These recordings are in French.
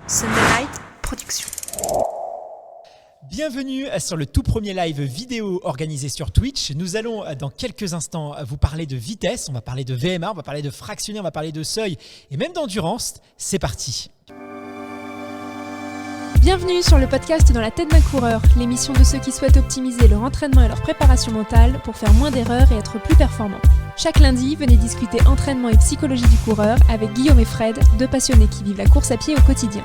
Sunday Night Production. Bienvenue sur le tout premier live vidéo organisé sur Twitch. Nous allons dans quelques instants vous parler de vitesse, on va parler de VMA, on va parler de fractionné, on va parler de seuil et même d'endurance. C'est parti. Bienvenue sur le podcast Dans la tête d'un coureur, l'émission de ceux qui souhaitent optimiser leur entraînement et leur préparation mentale pour faire moins d'erreurs et être plus performants. Chaque lundi, venez discuter entraînement et psychologie du coureur avec Guillaume et Fred, deux passionnés qui vivent la course à pied au quotidien.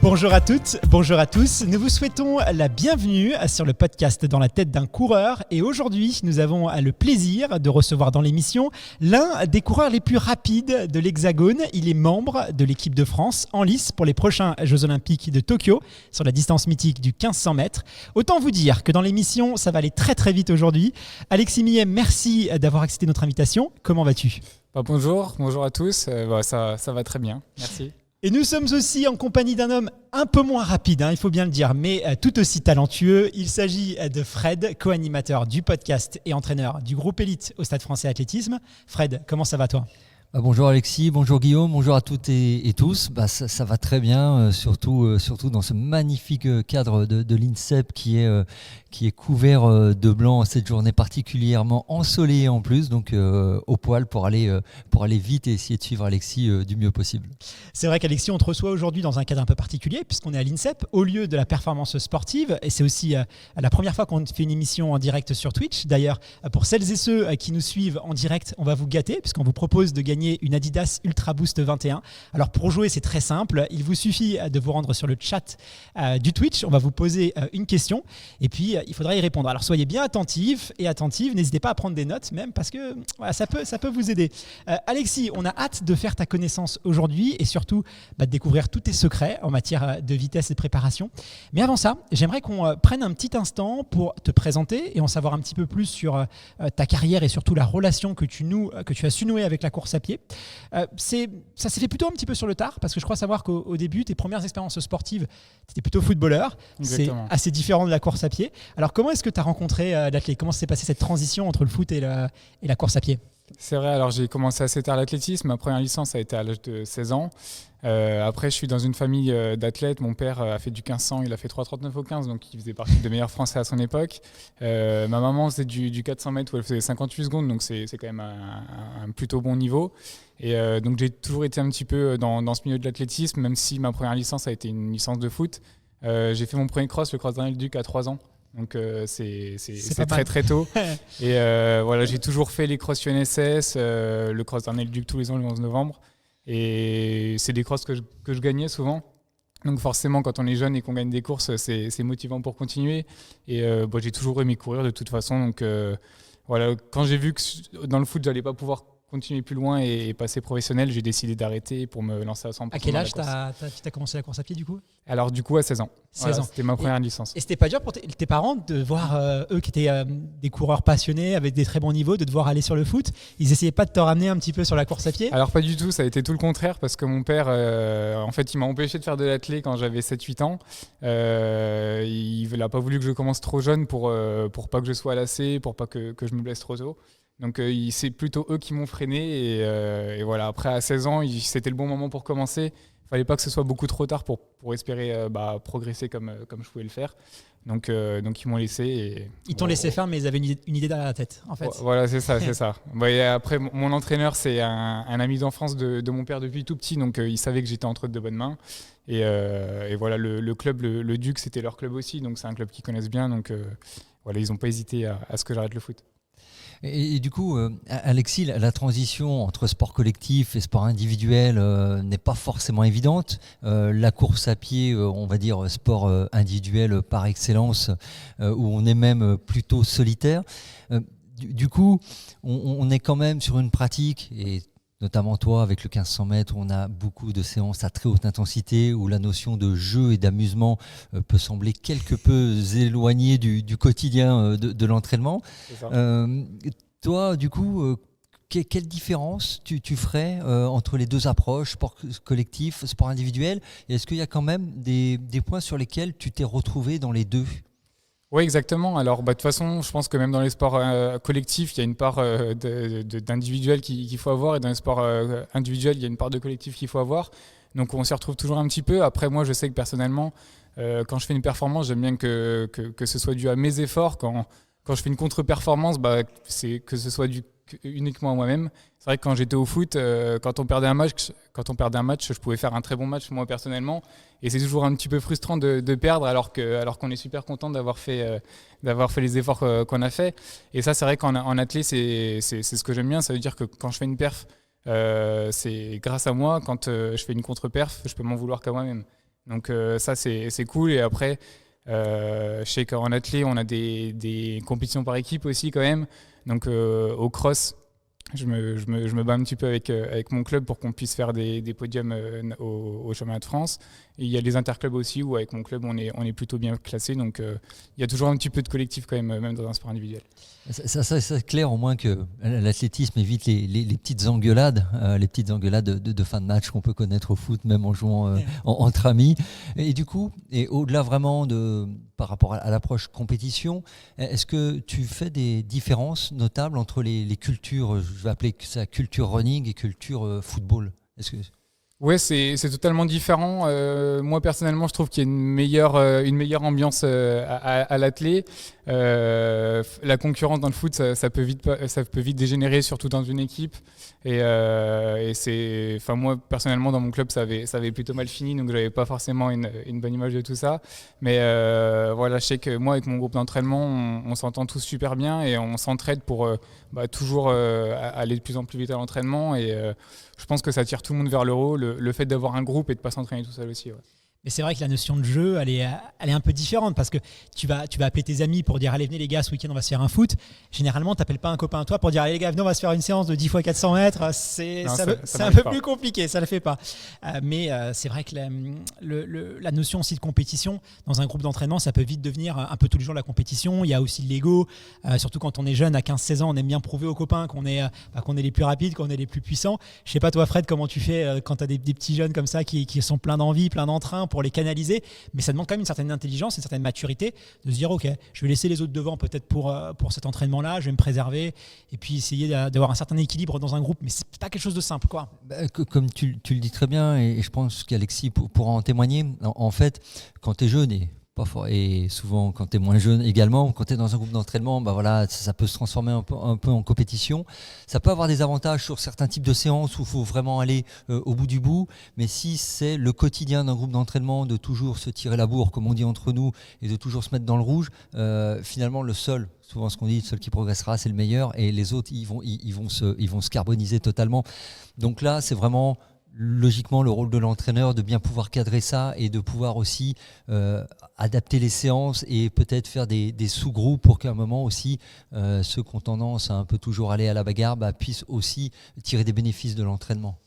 Bonjour à toutes, bonjour à tous. Nous vous souhaitons la bienvenue sur le podcast Dans la tête d'un coureur. Et aujourd'hui, nous avons le plaisir de recevoir dans l'émission l'un des coureurs les plus rapides de l'Hexagone. Il est membre de l'équipe de France en lice pour les prochains Jeux Olympiques de Tokyo sur la distance mythique du 1500 mètres. Autant vous dire que dans l'émission, ça va aller très très vite aujourd'hui. Alexis Millet, merci d'avoir accepté notre invitation. Comment vas-tu ? Bonjour à tous. Ça va très bien, merci. Et nous sommes aussi en compagnie d'un homme un peu moins rapide, il faut bien le dire, mais tout aussi talentueux. Il s'agit de Fred, co-animateur du podcast et entraîneur du groupe Élite au Stade Français Athlétisme. Fred, comment ça va toi ? Bonjour Alexis, bonjour Guillaume, bonjour à toutes et tous. Ça va très bien, surtout dans ce magnifique cadre de l'INSEP qui est couvert de blanc cette journée particulièrement ensoleillée en plus, donc au poil pour aller vite et essayer de suivre Alexis du mieux possible. C'est vrai qu'Alexis, on te reçoit aujourd'hui dans un cadre un peu particulier puisqu'on est à l'INSEP, au lieu de la performance sportive, et c'est aussi la première fois qu'on fait une émission en direct sur Twitch. D'ailleurs, pour celles et ceux qui nous suivent en direct, on va vous gâter puisqu'on vous propose de gagner une Adidas Ultra Boost 21. Alors pour jouer, c'est très simple. Il vous suffit de vous rendre sur le chat du Twitch. On va vous poser une question et puis il faudra y répondre. Alors soyez bien attentifs et attentives. N'hésitez pas à prendre des notes même parce que ça peut vous aider. Alexis, on a hâte de faire ta connaissance aujourd'hui et surtout de découvrir tous tes secrets en matière de vitesse et de préparation. Mais avant ça, j'aimerais qu'on prenne un petit instant pour te présenter et en savoir un petit peu plus sur ta carrière et surtout la relation que tu as su nouer avec la course à pied. Ça s'est fait plutôt un petit peu sur le tard parce que je crois savoir qu'au début, tes premières expériences sportives, tu étais plutôt footballeur. Exactement. C'est assez différent de la course à pied. Alors comment est-ce que tu as rencontré l'athlète ? Comment s'est passée cette transition entre le foot et la course à pied ? C'est vrai, alors j'ai commencé assez tard l'athlétisme. Ma première licence a été à l'âge de 16 ans. Après, je suis dans une famille d'athlètes. Mon père a fait du 1500, il a fait 3,39 au 15, donc il faisait partie des meilleurs Français à son époque. Ma maman faisait du 400 mètres où elle faisait 58 secondes, donc c'est quand même un plutôt bon niveau. Et donc j'ai toujours été un petit peu dans ce milieu de l'athlétisme, même si ma première licence a été une licence de foot. J'ai fait mon premier cross, le cross d'Arnel-Duc à 3 ans. Donc c'est très très tôt. Et voilà, j'ai toujours fait les cross UNSS, le cross d'Arnel-Duc tous les ans le 11 novembre. Et c'est des crosses que je gagnais souvent. Donc forcément, quand on est jeune et qu'on gagne des courses, c'est motivant pour continuer. Et j'ai toujours aimé courir de toute façon. Donc voilà, quand j'ai vu que dans le foot, j'allais pas pouvoir continuer plus loin et passer professionnel, j'ai décidé d'arrêter pour me lancer à 100%. À quel âge tu as commencé la course à pied du coup ? Alors du coup à 16 ans. 16 ans. C'était ma première licence. Et c'était pas dur pour tes parents de voir eux qui étaient des coureurs passionnés avec des très bons niveaux, de devoir aller sur le foot ? Ils essayaient pas de te ramener un petit peu sur la course à pied ? Alors pas du tout, ça a été tout le contraire parce que mon père, en fait, il m'a empêché de faire de l'athlé quand j'avais 7-8 ans. Il n'a pas voulu que je commence trop jeune pour pas que je sois lassé, pour pas que je me blesse trop tôt. Donc c'est plutôt eux qui m'ont freiné et voilà, après à 16 ans, c'était le bon moment pour commencer. Il fallait pas que ce soit beaucoup trop tard pour espérer progresser comme je pouvais le faire. Donc ils m'ont laissé. Ils t'ont laissé faire, mais ils avaient une idée derrière la tête, en fait. Voilà, c'est ça, c'est ça. Et après, mon entraîneur, c'est un ami d'enfance de mon père depuis tout petit, donc il savait que j'étais entre de bonnes mains. Et voilà, le club, le Duc, c'était leur club aussi, donc c'est un club qu'ils connaissent bien. Donc voilà, ils n'ont pas hésité à ce que j'arrête le foot. Et du coup, Alexis, la transition entre sport collectif et sport individuel n'est pas forcément évidente. La course à pied, on va dire sport individuel par excellence, où on est même plutôt solitaire. Du coup, on est quand même sur une pratique, et notamment toi avec le 1500 mètres, où on a beaucoup de séances à très haute intensité, où la notion de jeu et d'amusement peut sembler quelque peu éloignée du quotidien de l'entraînement. Toi, du coup, quelle différence tu ferais entre les deux approches, sport collectif, sport individuel ? Et est-ce qu'il y a quand même des points sur lesquels tu t'es retrouvé dans les deux ? Oui, exactement. Alors, de toute façon, je pense que même dans les sports collectifs, il y a une part d'individuel qu'il faut avoir, et dans les sports individuels, il y a une part de collectif qu'il faut avoir. Donc, on s'y retrouve toujours un petit peu. Après, moi, je sais que personnellement, quand je fais une performance, j'aime bien que ce soit dû à mes efforts. Quand je fais une contre-performance, c'est que ce soit dû uniquement à moi-même. C'est vrai que quand j'étais au foot, quand on perdait un match, je pouvais faire un très bon match moi personnellement. Et c'est toujours un petit peu frustrant de perdre alors qu'on est super content d'avoir fait les efforts qu'on a fait. Et ça, c'est vrai qu'en athlé, c'est ce que j'aime bien. Ça veut dire que quand je fais une perf, c'est grâce à moi. Quand je fais une contre-perf, je peux m'en vouloir qu'à moi-même. Donc ça, c'est cool. Et après, je sais qu'en athlé, on a des compétitions par équipe aussi quand même. Donc au cross, je me bats un petit peu avec mon club pour qu'on puisse faire des podiums au championnat de France. Et il y a les interclubs aussi où avec mon club on est plutôt bien classé. Donc il y a toujours un petit peu de collectif quand même dans un sport individuel. Ça, c'est clair au moins que l'athlétisme évite les petites engueulades, de fin de match qu'on peut connaître au foot, même en jouant entre amis. Et du coup, et au-delà vraiment par rapport à l'approche compétition, est-ce que tu fais des différences notables entre les cultures, je vais appeler ça culture running et culture football? Est-ce que... Ouais, c'est totalement différent. Moi personnellement, je trouve qu'il y a une meilleure ambiance à l'athlé. La concurrence dans le foot, ça peut vite dégénérer, surtout dans une équipe. Et moi personnellement, dans mon club, ça avait plutôt mal fini, donc j'avais pas forcément une bonne image de tout ça. Mais voilà, je sais que moi, avec mon groupe d'entraînement, on s'entend tous super bien et on s'entraide pour toujours aller de plus en plus vite à l'entraînement. Et je pense que ça tire tout le monde vers le haut, le fait d'avoir un groupe et de ne pas s'entraîner tout seul aussi. Ouais. Mais c'est vrai que la notion de jeu, elle est un peu différente parce que tu vas appeler tes amis pour dire allez venez les gars, ce week-end on va se faire un foot. Généralement, tu n'appelles pas un copain à toi pour dire allez les gars, venez on va se faire une séance de 10 fois 400 mètres. C'est un peu plus compliqué, ça ne le fait pas. Mais c'est vrai que la notion aussi de compétition dans un groupe d'entraînement, ça peut vite devenir un peu tous les jours la compétition. Il y a aussi l'ego, surtout quand on est jeune, à 15-16 ans, on aime bien prouver aux copains qu'on est les plus rapides, qu'on est les plus puissants. Je ne sais pas toi Fred, comment tu fais quand tu as des petits jeunes comme ça qui sont pleins d'envie, pleins d'entrain pour les canaliser, mais ça demande quand même une certaine intelligence, une certaine maturité de se dire ok, je vais laisser les autres devant peut-être pour cet entraînement-là, je vais me préserver et puis essayer d'avoir un certain équilibre dans un groupe, mais c'est pas quelque chose de simple quoi. Comme tu le dis très bien et je pense qu'Alexis pourra en témoigner, en fait quand tu es jeune et souvent quand tu es moins jeune également, quand tu es dans un groupe d'entraînement, ça peut se transformer un peu en compétition. Ça peut avoir des avantages sur certains types de séances où il faut vraiment aller au bout du bout, mais si c'est le quotidien d'un groupe d'entraînement de toujours se tirer la bourre, comme on dit entre nous, et de toujours se mettre dans le rouge, finalement souvent ce qu'on dit, le seul qui progressera c'est le meilleur, et les autres ils vont se carboniser totalement. Donc là c'est vraiment logiquement le rôle de l'entraîneur de bien pouvoir cadrer ça et de pouvoir aussi adapter les séances et peut-être faire des sous-groupes pour qu'à un moment aussi ceux qui ont tendance à un peu toujours aller à la bagarre puissent aussi tirer des bénéfices de l'entraînement.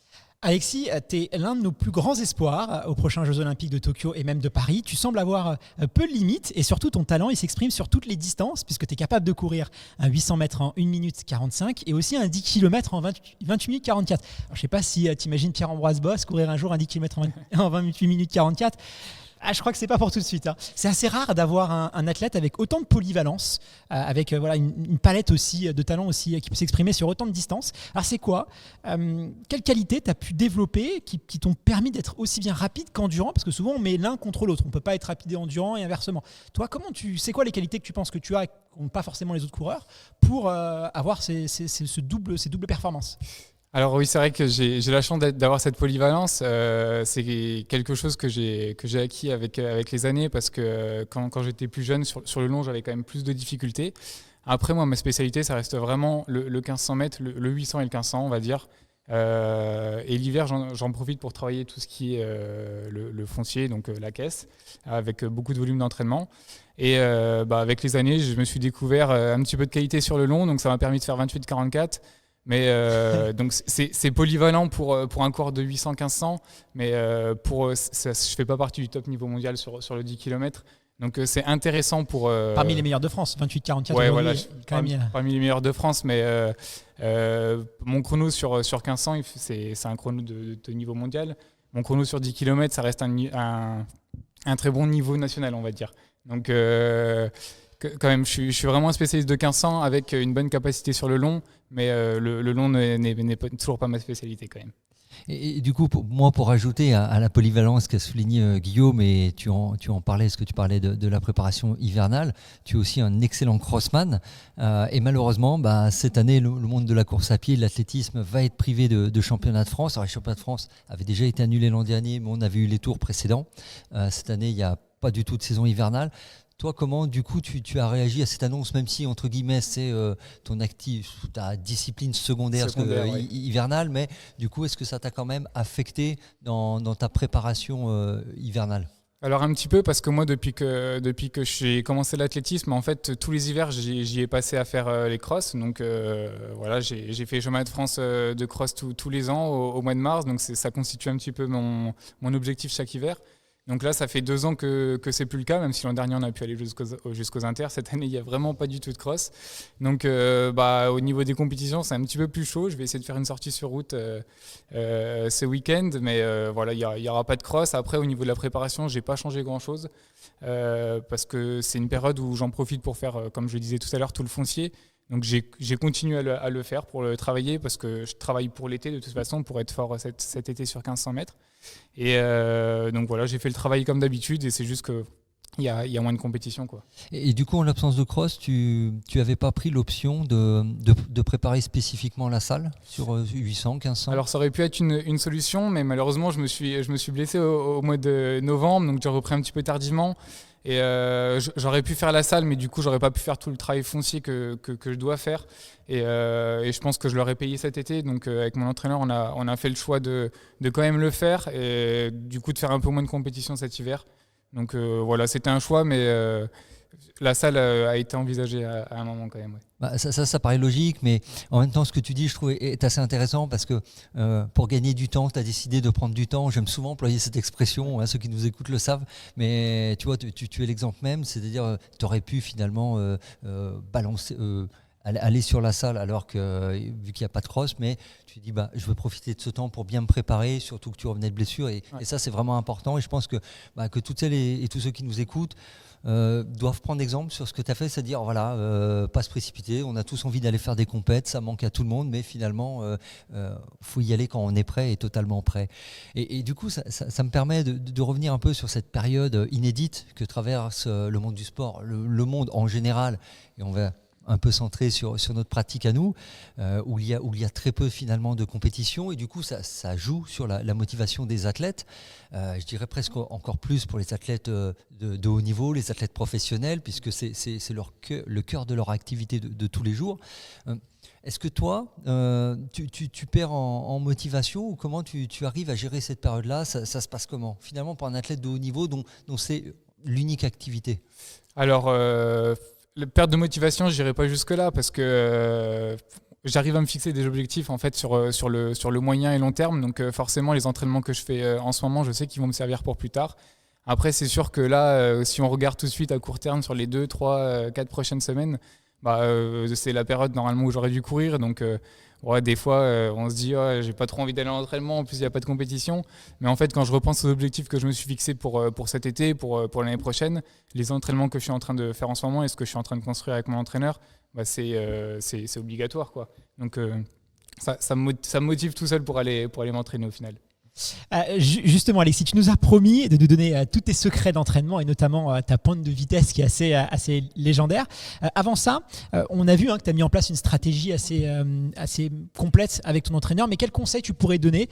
Alexis, tu es l'un de nos plus grands espoirs aux prochains Jeux Olympiques de Tokyo et même de Paris. Tu sembles avoir peu de limites et surtout ton talent il s'exprime sur toutes les distances puisque tu es capable de courir un 800 mètres en 1 minute 45 et aussi un 10 km en 28 minutes 44. Alors, je ne sais pas si tu imagines Pierre-Ambroise Bosse courir un jour un 10 km en 28 minutes 44. Je crois que c'est pas pour tout de suite. C'est assez rare d'avoir un athlète avec autant de polyvalence, avec une palette aussi de talent aussi qui peut s'exprimer sur autant de distances. Alors c'est quoi quelles qualités tu as pu développer qui t'ont permis d'être aussi bien rapide qu'endurant? Parce que souvent on met l'un contre l'autre. On ne peut pas être rapide et endurant et inversement. Toi, c'est quoi les qualités que tu penses que tu as qu'ont pas forcément les autres coureurs pour avoir ces doubles performances? Alors oui, c'est vrai que j'ai la chance d'avoir cette polyvalence. C'est quelque chose que j'ai acquis avec les années parce que quand j'étais plus jeune, sur le long, j'avais quand même plus de difficultés. Après, moi, ma spécialité, ça reste vraiment le 1500 mètres, le 800 et le 1500, on va dire. Et l'hiver, j'en profite pour travailler tout ce qui est le foncier, donc la caisse, avec beaucoup de volume d'entraînement. Et avec les années, je me suis découvert un petit peu de qualité sur le long, donc ça m'a permis de faire 28-44. Mais donc c'est polyvalent pour un coureur de 800-1500, mais je fais pas partie du top niveau mondial sur le 10 km. Donc c'est intéressant pour... Parmi les meilleurs de France, 28-44. Ouais, voilà, parmi les meilleurs de France, mais mon chrono sur 1500, c'est un chrono de niveau mondial. Mon chrono sur 10 km, ça reste un très bon niveau national, on va dire. Donc quand même, je suis vraiment un spécialiste de 1500 avec une bonne capacité sur le long, mais le long n'est toujours pas ma spécialité quand même. Et du coup, pour rajouter à la polyvalence qu'a souligné Guillaume, et tu en parlais, ce que tu parlais de la préparation hivernale, tu es aussi un excellent crossman. Et malheureusement, cette année, le monde de la course à pied, de l'athlétisme, va être privé de championnat de France. Alors, les championnats de France avaient déjà été annulés l'an dernier, mais on avait eu les tours précédents. Cette année, il n'y a pas du tout de saison hivernale. Toi, comment, du coup, tu as réagi à cette annonce, même si, entre guillemets, c'est ta discipline secondaire Oui. hivernale, mais du coup, est-ce que ça t'a quand même affecté dans ta préparation hivernale ? Alors un petit peu, parce que moi, depuis que j'ai commencé l'athlétisme, en fait, tous les hivers, j'y ai passé à faire les crosses. Donc voilà, j'ai fait les championnats de France de cross tous les ans au mois de mars. Donc ça constitue un petit peu mon objectif chaque hiver. Donc là, ça fait 2 ans que c'est plus le cas, même si l'an dernier on a pu aller jusqu'aux inter. Cette année, il n'y a vraiment pas du tout de cross. Donc au niveau des compétitions, c'est un petit peu plus chaud. Je vais essayer de faire une sortie sur route ce week-end, mais voilà, il n'y aura pas de cross. Après, au niveau de la préparation, je n'ai pas changé grand-chose parce que c'est une période où j'en profite pour faire, comme je le disais tout à l'heure, tout le foncier. Donc j'ai continué à le faire pour le travailler parce que je travaille pour l'été de toute façon pour être fort cet été sur 1500 mètres. Et donc voilà, j'ai fait le travail comme d'habitude et c'est juste qu'il y a moins de compétition, quoi. Et du coup, en l'absence de cross, tu n'avais pas pris l'option de préparer spécifiquement la salle sur 800, 1500 ? Alors ça aurait pu être une solution, mais malheureusement je me suis blessé au mois de novembre, donc j'ai repris un petit peu tardivement. Et j'aurais pu faire la salle, mais du coup j'aurais pas pu faire tout le travail foncier que je dois faire. Et je pense que je l'aurais payé cet été. Donc avec mon entraîneur, on a fait le choix de quand même le faire et du coup de faire un peu moins de compétition cet hiver. Donc voilà, c'était un choix, mais la salle a été envisagée à un moment quand même. Ouais. Ça paraît logique, mais en même temps, ce que tu dis, je trouve, est assez intéressant parce que pour gagner du temps, tu as décidé de prendre du temps. J'aime souvent employer cette expression, ceux qui nous écoutent le savent, mais tu vois, tu es l'exemple même, c'est-à-dire tu aurais pu finalement balancer... aller sur la salle alors que vu qu'il n'y a pas de cross, mais tu te dis je veux profiter de ce temps pour bien me préparer, surtout que tu revenais de blessure et ça c'est vraiment important et je pense que toutes celles et tous ceux qui nous écoutent doivent prendre exemple sur ce que tu as fait, c'est-à-dire pas se précipiter, on a tous envie d'aller faire des compètes, ça manque à tout le monde, mais finalement faut y aller quand on est prêt et totalement prêt. Et du coup ça me permet de revenir un peu sur cette période inédite que traverse le monde du sport, le monde en général, et on va un peu centré sur notre pratique à nous, où il y a très peu finalement de compétition et du coup ça joue sur la motivation des athlètes, je dirais presque encore plus pour les athlètes de haut niveau, les athlètes professionnels, puisque c'est le cœur de leur activité de tous les jours. Est-ce que toi, tu perds en motivation ou comment tu arrives à gérer cette période-là ? Ça se passe comment finalement pour un athlète de haut niveau dont c'est l'unique activité ? Alors la perte de motivation, je n'irai pas jusque-là parce que j'arrive à me fixer des objectifs en fait sur le moyen et long terme. Donc forcément, les entraînements que je fais en ce moment, je sais qu'ils vont me servir pour plus tard. Après, c'est sûr que là, si on regarde tout de suite à court terme sur les 2, 3, 4 prochaines semaines, c'est la période normalement où j'aurais dû courir. Donc des fois, on se dit j'ai pas trop envie d'aller en entraînement, en plus il n'y a pas de compétition. Mais en fait, quand je repense aux objectifs que je me suis fixés pour cet été, pour l'année prochaine, les entraînements que je suis en train de faire en ce moment et ce que je suis en train de construire avec mon entraîneur, c'est obligatoire, quoi. Donc ça me motive tout seul pour aller m'entraîner au final. Justement, Alexis, tu nous as promis de nous donner tous tes secrets d'entraînement et notamment ta pointe de vitesse qui est assez légendaire. Avant ça, on a vu que tu as mis en place une stratégie assez complète avec ton entraîneur, mais quels conseils tu pourrais donner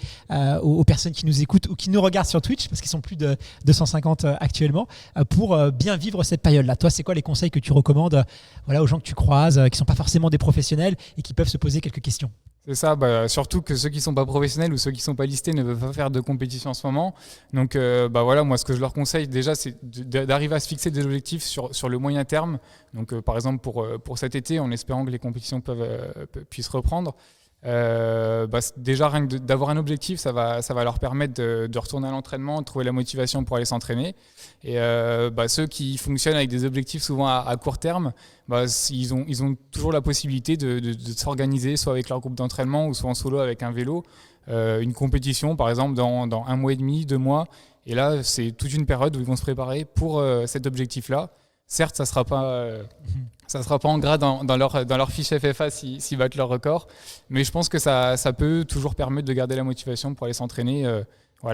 aux personnes qui nous écoutent ou qui nous regardent sur Twitch, parce qu'ils sont plus de 250 actuellement, pour bien vivre cette période-là ? Toi, c'est quoi les conseils que tu recommandes aux gens que tu croises, qui ne sont pas forcément des professionnels et qui peuvent se poser quelques questions ? C'est ça, surtout que ceux qui ne sont pas professionnels ou ceux qui ne sont pas listés ne veulent pas faire de compétition en ce moment. Donc moi ce que je leur conseille déjà, c'est d'arriver à se fixer des objectifs sur le moyen terme. Donc par exemple pour cet été, en espérant que les compétitions puissent reprendre. Déjà rien que d'avoir un objectif, ça va leur permettre de retourner à l'entraînement, de trouver la motivation pour aller s'entraîner. Et ceux qui fonctionnent avec des objectifs souvent à court terme, ils ont toujours la possibilité de s'organiser soit avec leur groupe d'entraînement ou soit en solo avec un vélo, une compétition par exemple dans 1 mois et demi, 2 mois, et là c'est toute une période où ils vont se préparer pour cet objectif-là. certes, ça sera pas en gras dans leur fiche FFA s'ils battent leur record, mais je pense que ça peut toujours permettre de garder la motivation pour aller s'entraîner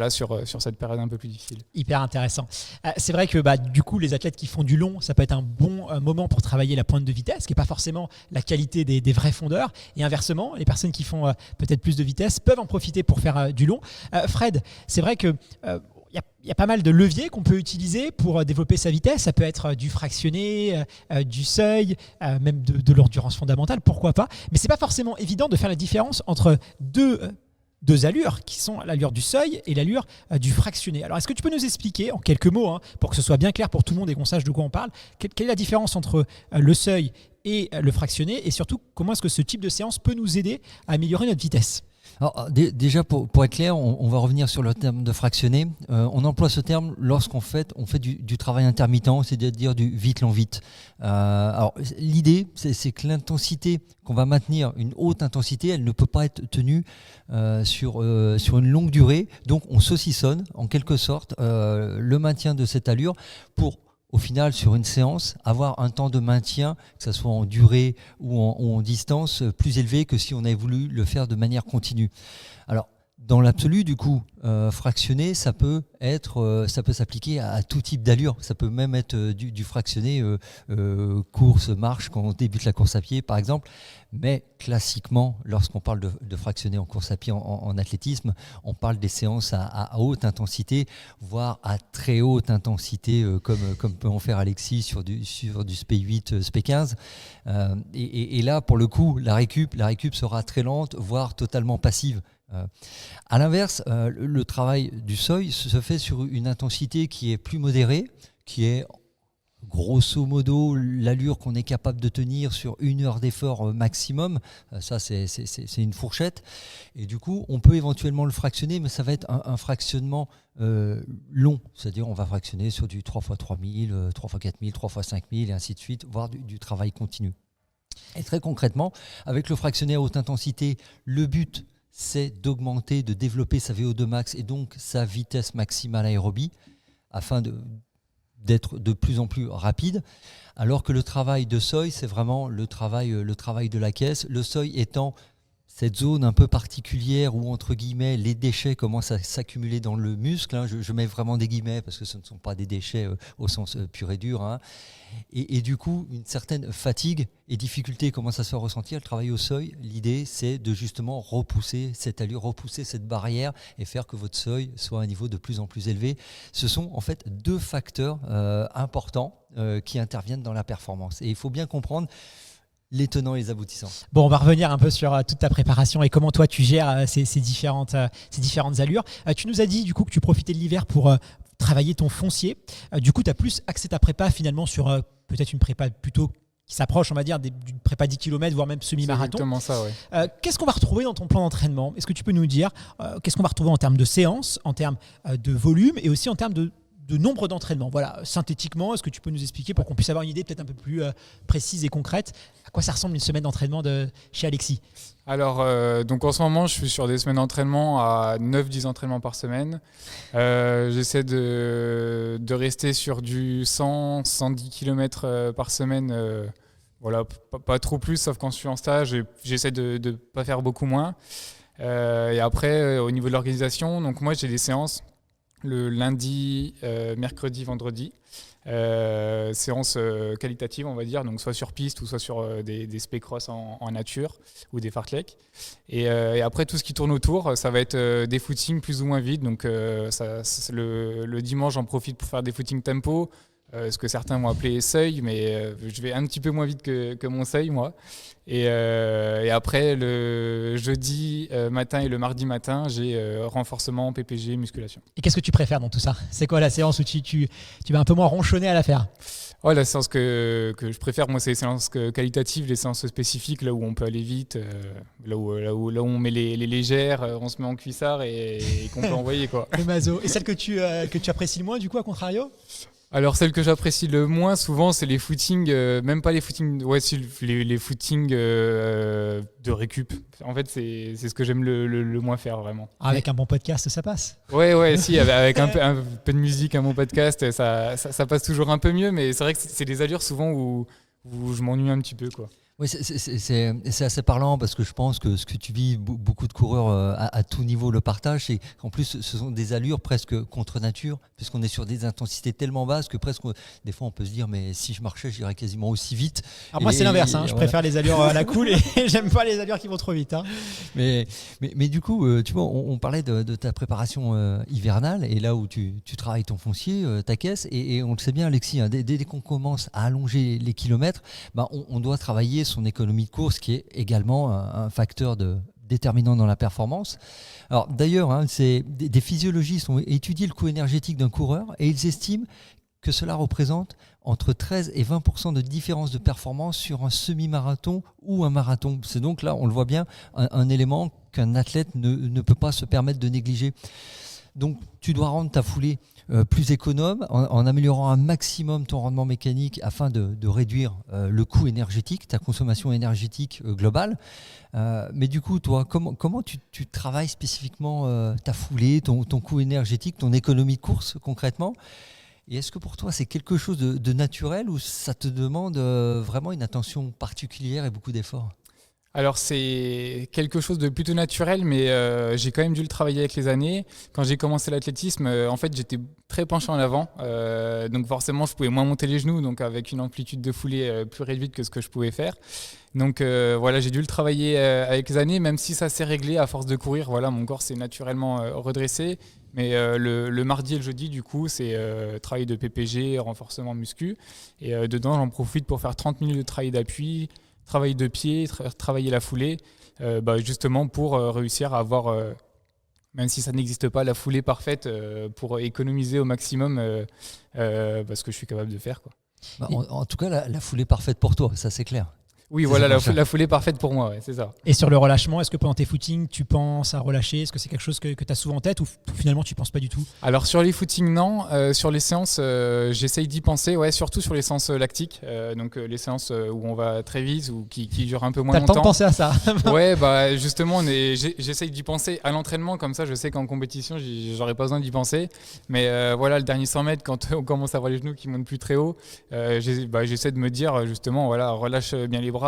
sur cette période un peu plus difficile. Hyper intéressant. C'est vrai que du coup, les athlètes qui font du long, ça peut être un bon moment pour travailler la pointe de vitesse, qui n'est pas forcément la qualité des vrais fondeurs. Et inversement, les personnes qui font peut-être plus de vitesse peuvent en profiter pour faire du long. Fred, c'est vrai que il y a pas mal de leviers qu'on peut utiliser pour développer sa vitesse. Ça peut être du fractionné, du seuil, même de l'endurance fondamentale, pourquoi pas. Mais c'est pas forcément évident de faire la différence entre deux allures qui sont l'allure du seuil et l'allure du fractionné. Alors, est-ce que tu peux nous expliquer en quelques mots, pour que ce soit bien clair pour tout le monde et qu'on sache de quoi on parle, quelle est la différence entre le seuil et le fractionné, et surtout comment est-ce que ce type de séance peut nous aider à améliorer notre vitesse? Alors, déjà, pour être clair, on va revenir sur le terme de fractionné. On emploie ce terme lorsqu'on fait du travail intermittent, c'est-à-dire du vite long vite. Alors, l'idée, c'est que l'intensité qu'on va maintenir, une haute intensité, elle ne peut pas être tenue sur une longue durée. Donc, on saucissonne, en quelque sorte, le maintien de cette allure pour, au final, sur une séance, avoir un temps de maintien, que ce soit en durée ou en distance, plus élevé que si on avait voulu le faire de manière continue. Alors, dans l'absolu, du coup, fractionné, ça peut s'appliquer à tout type d'allure. Ça peut même être du fractionné course, marche, quand on débute la course à pied, par exemple. Mais classiquement, lorsqu'on parle de fractionné en course à pied, en athlétisme, on parle des séances à haute intensité, voire à très haute intensité, comme peut en faire Alexis sur du SP8, SP15. Et là, pour le coup, la récup sera très lente, voire totalement passive. À l'inverse, le travail du seuil se fait sur une intensité qui est plus modérée, qui est grosso modo l'allure qu'on est capable de tenir sur 1 heure d'effort maximum. Ça, c'est une fourchette. Et du coup, on peut éventuellement le fractionner, mais ça va être un fractionnement long. C'est-à-dire, on va fractionner sur du 3x3000, 3x4000, 3x5000 et ainsi de suite, voire du travail continu. Et très concrètement, avec le fractionné à haute intensité, le but, c'est d'augmenter, de développer sa VO2 max et donc sa vitesse maximale aérobie afin d'être de plus en plus rapide. Alors que le travail de seuil, c'est vraiment le travail de la caisse. Le seuil étant cette zone un peu particulière où, entre guillemets, les déchets commencent à s'accumuler dans le muscle. Je mets vraiment des guillemets parce que ce ne sont pas des déchets au sens pur et dur. Et du coup, une certaine fatigue et difficulté commence à se ressentir. Le travail au seuil, l'idée, c'est de justement repousser cette allure, repousser cette barrière et faire que votre seuil soit à un niveau de plus en plus élevé. Ce sont en fait 2 facteurs importants qui interviennent dans la performance. Et il faut bien comprendre les tenants et les aboutissants. Bon, on va revenir un peu sur toute ta préparation et comment toi tu gères ces différentes allures. Tu nous as dit du coup que tu profitais de l'hiver pour travailler ton foncier. Du coup, tu as plus axé ta prépa finalement sur peut-être une prépa plutôt qui s'approche, on va dire, d'une prépa 10 km, voire même semi-marathon. C'est exactement ça, ouais. Qu'est-ce qu'on va retrouver dans ton plan d'entraînement? Est-ce que tu peux nous dire qu'est-ce qu'on va retrouver en termes de séances, en termes de volume et aussi en termes de nombre d'entraînements? Voilà, synthétiquement, est-ce que tu peux nous expliquer pour qu'on puisse avoir une idée peut-être un peu plus précise et concrète à quoi ça ressemble une semaine d'entraînement chez Alexis? Alors, donc en ce moment, je suis sur des semaines d'entraînement à 9-10 entraînements par semaine. J'essaie de rester sur du 100-110 km par semaine. Voilà, pas trop plus, sauf quand je suis en stage. Et j'essaie de ne pas faire beaucoup moins. Et après, au niveau de l'organisation, donc moi, j'ai des séances le lundi, mercredi, vendredi. Séances qualitatives, on va dire, donc soit sur piste ou soit sur des spé-cross en nature ou des fartleks. Et après, tout ce qui tourne autour, ça va être des footings plus ou moins vides. Donc le dimanche, j'en profite pour faire des footings tempo, ce que certains vont appeler seuil, mais je vais un petit peu moins vite que mon seuil, moi. Et après, le jeudi matin et le mardi matin, j'ai renforcement, PPG, musculation. Et qu'est-ce que tu préfères dans tout ça? C'est quoi la séance où tu vas un peu moins ronchonner à la faire? La séance que je préfère, moi, c'est les séances qualitatives, les séances spécifiques, là où on peut aller vite, là où on met les légères, on se met en cuissard et qu'on peut envoyer, quoi. Le maso. Et celle que tu apprécies le moins, du coup, à contrario? Alors celle que j'apprécie le moins souvent, c'est les footings, même pas les footings, ouais, si, les footings de récup. En fait, c'est ce que j'aime le moins faire vraiment. Avec un bon podcast, ça passe. Ouais, si, avec un peu de musique, un bon podcast, ça passe toujours un peu mieux, mais c'est vrai que c'est des allures souvent où je m'ennuie un petit peu, quoi. Oui, c'est assez parlant parce que je pense que ce que tu vis, beaucoup de coureurs à tout niveau le partagent, c'est qu'en plus ce sont des allures presque contre nature, puisqu'on est sur des intensités tellement basses que presque des fois on peut se dire mais si je marchais j'irais quasiment aussi vite. Alors moi c'est l'inverse, je préfère les allures à la cool et j'aime pas les allures qui vont trop vite. Hein. Mais du coup, tu vois, on parlait de ta préparation hivernale et là où tu travailles ton foncier, ta caisse, et on le sait bien Alexis, hein, dès qu'on commence à allonger les kilomètres, on doit travailler son économie de course qui est également un facteur déterminant dans la performance. Alors d'ailleurs, hein, des physiologistes ont étudié le coût énergétique d'un coureur et ils estiment que cela représente entre 13 et 20% de différence de performance sur un semi-marathon ou un marathon. C'est donc là, on le voit bien, un élément qu'un athlète ne peut pas se permettre de négliger. Donc tu dois rendre ta foulée plus économe en améliorant un maximum ton rendement mécanique afin de réduire le coût énergétique, ta consommation énergétique globale. Mais du coup, toi, comment tu travailles spécifiquement ta foulée, ton coût énergétique, ton économie de course concrètement ? Et est-ce que pour toi, c'est quelque chose de naturel ou ça te demande vraiment une attention particulière et beaucoup d'efforts ? Alors c'est quelque chose de plutôt naturel, mais j'ai quand même dû le travailler avec les années. Quand j'ai commencé l'athlétisme, en fait j'étais très penché en avant, donc forcément je pouvais moins monter les genoux, donc avec une amplitude de foulée plus réduite que ce que je pouvais faire. Donc voilà, j'ai dû le travailler avec les années, même si ça s'est réglé à force de courir. Voilà, mon corps s'est naturellement redressé. Mais le mardi et le jeudi, du coup, c'est travail de PPG, renforcement muscu. Et dedans, j'en profite pour faire 30 minutes de travail d'appui, travail de pied, travailler la foulée, justement pour réussir à avoir, même si ça n'existe pas, la foulée parfaite pour économiser au maximum ce que je suis capable de faire, quoi. En tout cas, la foulée parfaite pour toi, ça c'est clair. Oui, voilà, la foulée parfaite pour moi, ouais, c'est ça. Et sur le relâchement, est-ce que pendant tes footings, tu penses à relâcher ? Est-ce que c'est quelque chose que tu as souvent en tête ou finalement tu ne penses pas du tout ? Alors sur les footings, non. Sur les séances, j'essaye d'y penser, ouais, surtout sur les séances lactiques, donc les séances où on va très vite ou qui durent un peu moins longtemps. T'as le temps de penser à ça ? Ouais, justement, j'essaye d'y penser à l'entraînement, comme ça je sais qu'en compétition, j'aurai pas besoin d'y penser. Mais voilà, le dernier 100 mètres, quand on commence à avoir les genoux qui montent plus très haut, j'essaie de me dire justement, voilà, relâche bien les bras,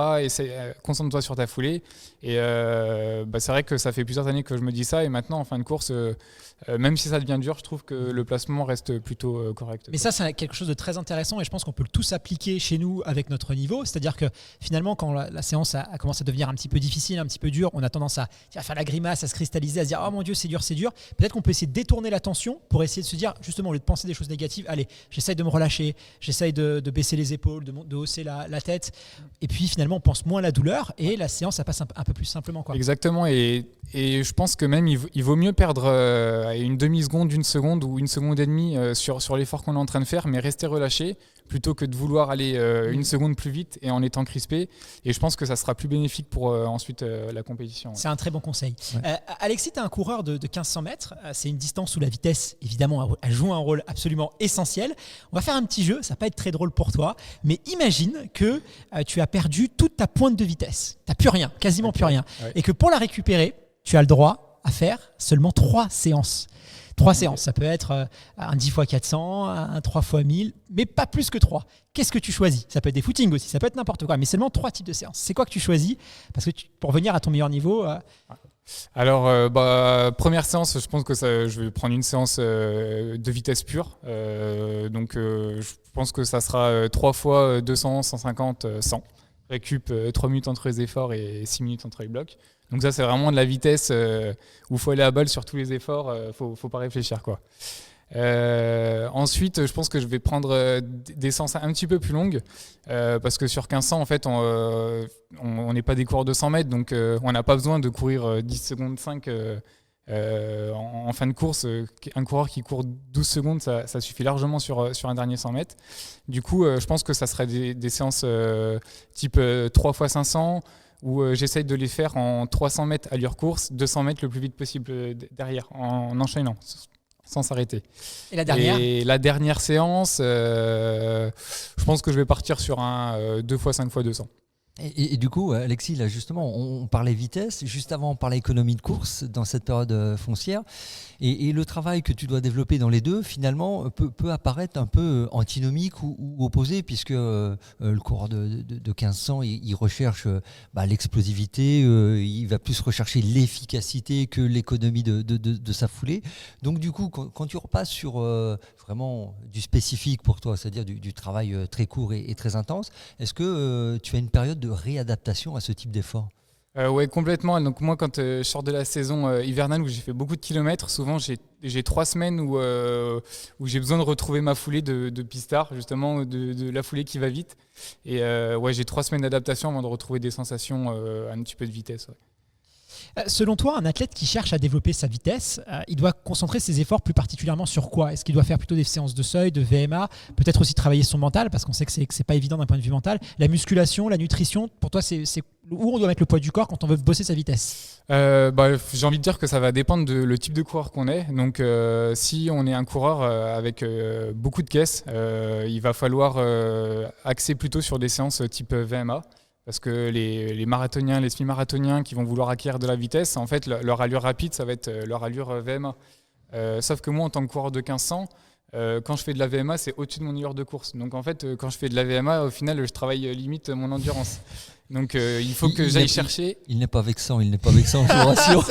concentre-toi sur ta foulée. Et c'est vrai que ça fait plusieurs années que je me dis ça, et maintenant en fin de course, même si ça devient dur, je trouve que le placement reste plutôt correct. Mais ça, c'est quelque chose de très intéressant et je pense qu'on peut le tous appliquer chez nous avec notre niveau. C'est-à-dire que finalement, quand la séance a commencé à devenir un petit peu difficile, un petit peu dure, on a tendance à faire la grimace, à se cristalliser, à se dire « Oh mon Dieu, c'est dur, c'est dur ». Peut-être qu'on peut essayer de détourner l'attention pour essayer de se dire, justement, au lieu de penser des choses négatives, allez, j'essaye de me relâcher, j'essaye de baisser les épaules, de hausser la tête. Et puis finalement, on pense moins à la douleur et la séance, ça passe un peu plus simplement, quoi. Exactement, et je pense que même il vaut mieux perdre une demi-seconde, une seconde ou une seconde et demie sur l'effort qu'on est en train de faire, mais rester relâché plutôt que de vouloir aller une seconde plus vite et en étant crispé. Et je pense que ça sera plus bénéfique pour ensuite la compétition. Ouais. C'est un très bon conseil. Ouais. Alexis, tu es un coureur de 1500 mètres. C'est une distance où la vitesse, évidemment, elle joue un rôle absolument essentiel. On va faire un petit jeu, ça va pas être très drôle pour toi, mais imagine que tu as perdu toute ta pointe de vitesse. Tu n'as plus rien, quasiment plus rien. Ouais. Et que pour la récupérer, tu as le droit à faire seulement 3 séances. 3 séances, ça peut être un 10 x 400, un 3 x 1000, mais pas plus que 3. Qu'est-ce que tu choisis ? Ça peut être des footings aussi, ça peut être n'importe quoi, mais seulement 3 types de séances. C'est quoi que tu choisis ? Parce que pour venir à ton meilleur niveau... Alors, première séance, je pense que je vais prendre une séance de vitesse pure. Je pense que ça sera 3 fois 200, 150, 100. Récup 3 minutes entre les efforts et 6 minutes entre les blocs. Donc ça, c'est vraiment de la vitesse où il faut aller à balle sur tous les efforts, faut pas réfléchir, quoi. Ensuite, je pense que je vais prendre des séances un petit peu plus longues parce que sur 1500, en fait, on n'est pas des coureurs de 100 mètres, donc on n'a pas besoin de courir 10 secondes 5 en fin de course. Un coureur qui court 12 secondes, ça suffit largement sur un dernier 100 mètres. Du coup, je pense que ça serait des séances type 3 x 500 où j'essaye de les faire en 300 mètres allure course, 200 mètres le plus vite possible derrière, en enchaînant. sans s'arrêter. Et la dernière? Et la dernière séance, je pense que je vais partir sur un 2 x 5 x 200. Et du coup, Alexis, là justement, on parlait vitesse, juste avant on parlait économie de course dans cette période foncière, et le travail que tu dois développer dans les deux, finalement, peut apparaître un peu antinomique ou opposé, puisque le coureur de 1500, il recherche l'explosivité, il va plus rechercher l'efficacité que l'économie de sa foulée. Donc du coup, quand tu repasses sur vraiment du spécifique pour toi, c'est-à-dire du travail très court et très intense, est-ce que tu as une période de réadaptation à ce type d'effort? Oui, complètement. Donc moi, quand je sors de la saison hivernale où j'ai fait beaucoup de kilomètres, souvent j'ai 3 semaines où j'ai besoin de retrouver ma foulée de pistard, justement, de la foulée qui va vite. Et j'ai 3 semaines d'adaptation avant de retrouver des sensations un petit peu de vitesse. Ouais. Selon toi, un athlète qui cherche à développer sa vitesse, il doit concentrer ses efforts plus particulièrement sur quoi? Est-ce qu'il doit faire plutôt des séances de seuil, de VMA, peut-être aussi travailler son mental, parce qu'on sait que c'est pas évident d'un point de vue mental. La musculation, la nutrition, pour toi, c'est où on doit mettre le poids du corps quand on veut bosser sa vitesse? J'ai envie de dire que ça va dépendre le type de coureur qu'on est. Donc si on est un coureur avec beaucoup de caisses, il va falloir axer plutôt sur des séances type VMA. Parce que les marathoniens, les semi-marathoniens qui vont vouloir acquérir de la vitesse, en fait, leur allure rapide, ça va être leur allure VMA. Sauf que moi, en tant que coureur de 1500, quand je fais de la VMA, c'est au-dessus de mon allure de course. Donc en fait, quand je fais de la VMA, au final, je travaille limite mon endurance. Donc il faut que j'aille chercher. Il n'est pas vexant, je vous rassure.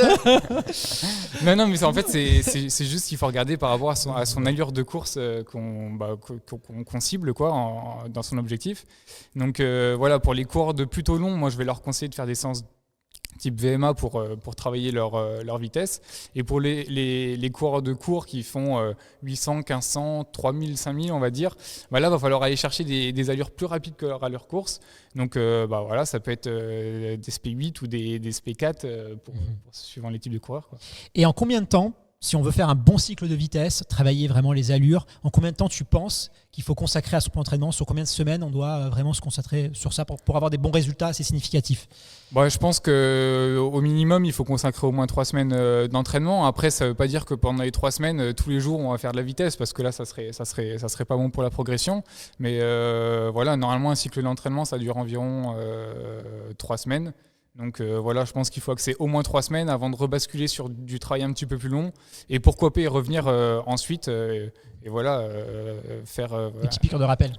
Non, mais en fait, c'est juste qu'il faut regarder par rapport à son allure de course qu'on cible dans son objectif. Donc voilà, pour les coureurs de plutôt long, moi je vais leur conseiller de faire des séances type VMA pour travailler leur vitesse. Et pour les coureurs de cours qui font 800, 1500, 3000, 5000, on va dire, là, il va falloir aller chercher des allures plus rapides que leur allure course. Donc, voilà, ça peut être des SP8 ou des SP4 suivant les types de coureurs, quoi. Et en combien de temps, si on veut faire un bon cycle de vitesse, travailler vraiment les allures, en combien de temps tu penses qu'il faut consacrer à son entraînement? Sur combien de semaines on doit vraiment se concentrer sur ça pour avoir des bons résultats assez significatifs? Je pense qu'au minimum, il faut consacrer au moins 3 semaines d'entraînement. Après, ça ne veut pas dire que pendant les 3 semaines, tous les jours, on va faire de la vitesse, parce que là, ça serait pas bon pour la progression. Mais voilà, normalement, un cycle d'entraînement, ça dure environ 3 semaines. Donc voilà, je pense qu'il faut axer au moins 3 semaines avant de rebasculer sur du travail un petit peu plus long. Et pourquoi pas y revenir ensuite et voilà, faire des petits piqûres de rappel.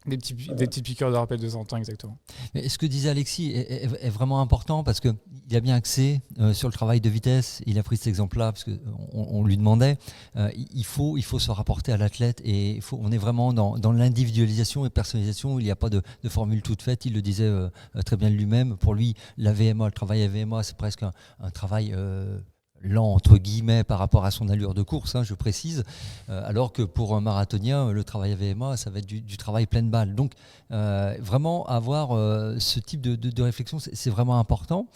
Des petites piqûres de rappel de temps en temps, exactement. Mais ce que disait Alexis est vraiment important, parce qu'il a bien axé sur le travail de vitesse. Il a pris cet exemple-là parce qu'on lui demandait. Il faut se rapporter à l'athlète, et on est vraiment dans l'individualisation et personnalisation. Il n'y a pas de formule toute faite. Il le disait très bien lui-même. Pour lui, la VMA, le travail à VMA, c'est presque un travail lent entre guillemets par rapport à son allure de course, je précise, alors que pour un marathonien, le travail à VMA, ça va être du travail pleine balle. Donc vraiment avoir ce type de réflexion, c'est vraiment important.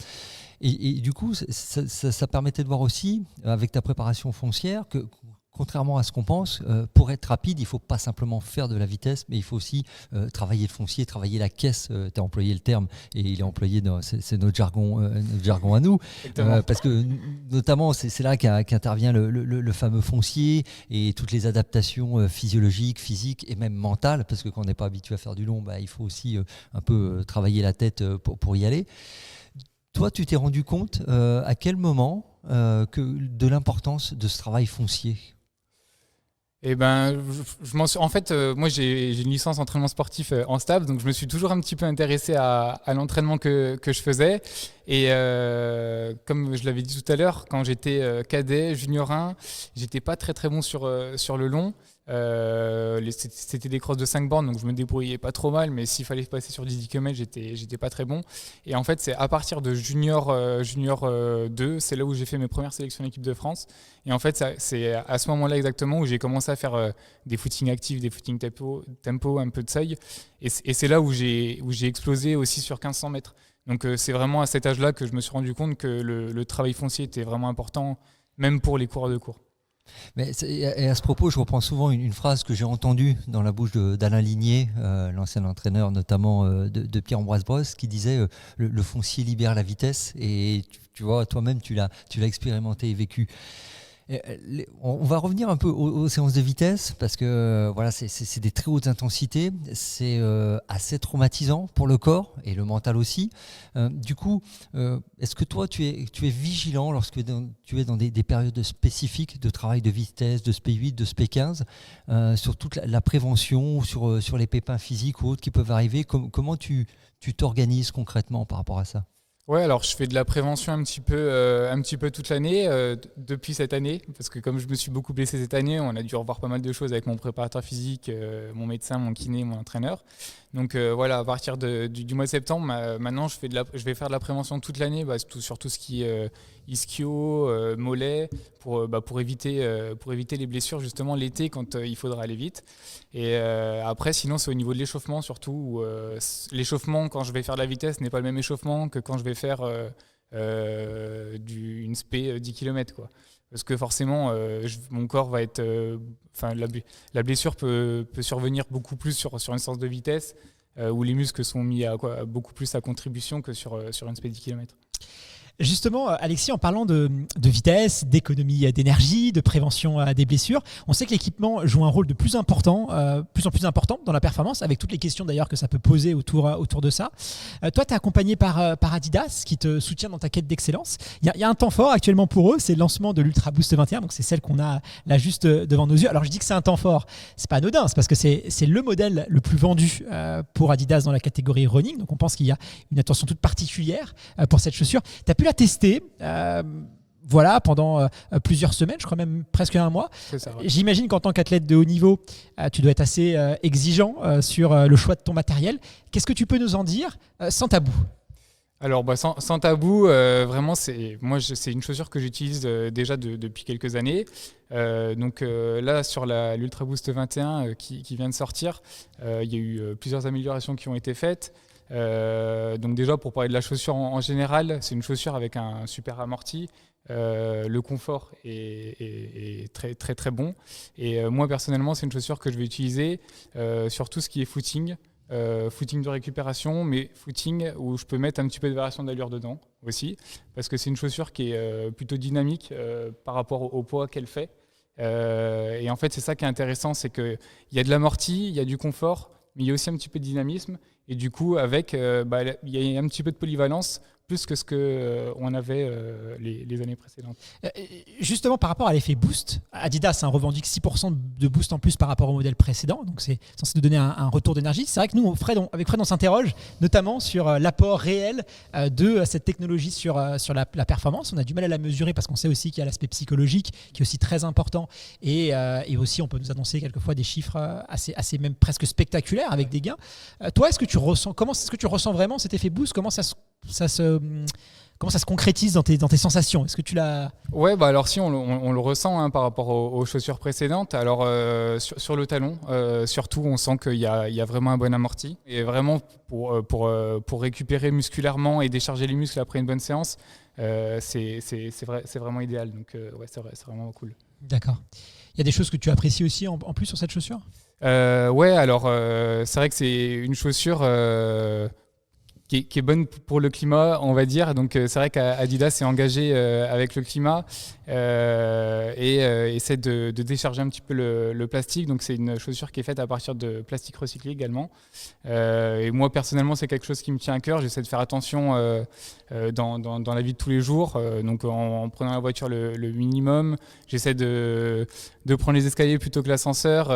Et du coup, ça permettait de voir aussi, avec ta préparation foncière, que contrairement à ce qu'on pense, pour être rapide, il ne faut pas simplement faire de la vitesse, mais il faut aussi travailler le foncier, travailler la caisse. Tu as employé le terme, et il est employé, c'est notre jargon à nous, parce que notamment c'est là qu'intervient le fameux foncier et toutes les adaptations physiologiques, physiques et même mentales, parce que quand on n'est pas habitué à faire du long, il faut aussi un peu travailler la tête pour y aller. Toi, tu t'es rendu compte à quel moment de l'importance de ce travail foncier? En fait, moi j'ai une licence entraînement sportif en STAPS, donc je me suis toujours un petit peu intéressé à l'entraînement que je faisais. Et comme je l'avais dit tout à l'heure, quand j'étais cadet, junior 1, j'étais pas très très bon sur le long. C'était des crosses de 5 bornes, donc je me débrouillais pas trop mal, mais s'il fallait passer sur 10 km, j'étais pas très bon. Et en fait, c'est à partir de junior 2, c'est là où j'ai fait mes premières sélections d'équipe de France. Et en fait, c'est à ce moment-là exactement où j'ai commencé à faire des footings actifs, des footings tempo, un peu de seuil. Et c'est là où j'ai explosé aussi sur 1500 mètres. Donc c'est vraiment à cet âge-là que je me suis rendu compte que le travail foncier était vraiment important, même pour les coureurs de cours. Et à ce propos, je reprends souvent une phrase que j'ai entendue dans la bouche d'Alain Ligné, l'ancien entraîneur notamment de Pierre-Ambroise Brosse, qui disait le foncier libère la vitesse. Et tu vois, toi-même, tu l'as expérimenté et vécu. On va revenir un peu aux séances de vitesse parce que voilà, c'est des très hautes intensités, c'est assez traumatisant pour le corps et le mental aussi. Du coup, est-ce que toi tu es vigilant lorsque tu es dans des périodes spécifiques de travail de vitesse, de SP8, de SP15, sur toute la prévention, sur les pépins physiques ou autres qui peuvent arriver? Comment tu t'organises concrètement par rapport à ça? Ouais, alors je fais de la prévention un petit peu toute l'année, depuis cette année, parce que comme je me suis beaucoup blessé cette année, on a dû revoir pas mal de choses avec mon préparateur physique, mon médecin, mon kiné, mon entraîneur. Donc voilà, à partir du mois de septembre, maintenant je vais faire de la prévention toute l'année, sur tout ce qui est ischio, mollet, pour éviter les blessures justement l'été quand il faudra aller vite. Et après, sinon, c'est au niveau de l'échauffement surtout. Où, l'échauffement, quand je vais faire de la vitesse, n'est pas le même échauffement que quand je vais faire une spé 10 km, quoi. Parce que forcément, mon corps va être... la blessure peut survenir beaucoup plus sur une séance de vitesse où les muscles sont mis beaucoup plus à contribution que sur une spé 10 km. Justement, Alexis, en parlant de vitesse, d'économie d'énergie, de prévention des blessures, on sait que l'équipement joue un rôle de plus en plus important dans la performance, avec toutes les questions d'ailleurs que ça peut poser autour de ça. Toi, tu es accompagné par Adidas, qui te soutient dans ta quête d'excellence. Il y a un temps fort actuellement pour eux, c'est le lancement de l'Ultra Boost 21, donc c'est celle qu'on a là juste devant nos yeux. Alors je dis que c'est un temps fort, c'est pas anodin, c'est parce que c'est le modèle le plus vendu pour Adidas dans la catégorie running, donc on pense qu'il y a une attention toute particulière pour cette chaussure. Tu as pu la tester pendant plusieurs semaines, je crois même presque un mois. C'est ça, ouais. J'imagine qu'en tant qu'athlète de haut niveau, tu dois être assez exigeant sur le choix de ton matériel. Qu'est-ce que tu peux nous en dire sans tabou? Alors sans tabou, vraiment c'est une chaussure que j'utilise déjà depuis quelques années. Là sur l'Ultra Boost 21 qui vient de sortir, il y a eu plusieurs améliorations qui ont été faites. Donc déjà pour parler de la chaussure en général, c'est une chaussure avec un super amorti. Le confort est très très très bon. Et moi personnellement, c'est une chaussure que je vais utiliser sur tout ce qui est footing. Footing de récupération, mais footing où je peux mettre un petit peu de variation d'allure dedans aussi, parce que c'est une chaussure qui est plutôt dynamique par rapport au poids qu'elle fait. Et en fait, c'est ça qui est intéressant, c'est qu'il y a de l'amorti, il y a du confort, mais il y a aussi un petit peu de dynamisme. Et du coup, avec, il y a un petit peu de polyvalence, plus que ce qu'on avait les années précédentes. Justement, par rapport à l'effet boost, Adidas revendique 6% de boost en plus par rapport au modèle précédent, donc c'est censé nous donner un retour d'énergie. C'est vrai que nous, avec Fred, on s'interroge notamment sur l'apport réel de cette technologie sur la performance. On a du mal à la mesurer parce qu'on sait aussi qu'il y a l'aspect psychologique qui est aussi très important et aussi on peut nous annoncer quelquefois des chiffres assez même presque spectaculaires avec des gains. Toi, est-ce que tu ressens vraiment cet effet boost? Comment ça se concrétise dans tes sensations? Est-ce que tu l'as... Ouais, alors si on le ressent par rapport aux chaussures précédentes. Alors sur le talon, surtout, on sent qu'il y a vraiment un bon amorti. Et vraiment pour récupérer musculairement et décharger les muscles après une bonne séance, c'est vraiment idéal. Donc c'est vraiment cool. D'accord. Il y a des choses que tu apprécies aussi en plus sur cette chaussure? Alors c'est vrai que c'est une chaussure qui est bonne pour le climat, on va dire. Donc c'est vrai qu'Adidas s'est engagé avec le climat et essaie de décharger un petit peu le plastique. Donc c'est une chaussure qui est faite à partir de plastique recyclé également. Et moi personnellement, c'est quelque chose qui me tient à cœur. J'essaie de faire attention dans la vie de tous les jours. Donc en prenant la voiture le minimum, j'essaie de prendre les escaliers plutôt que l'ascenseur.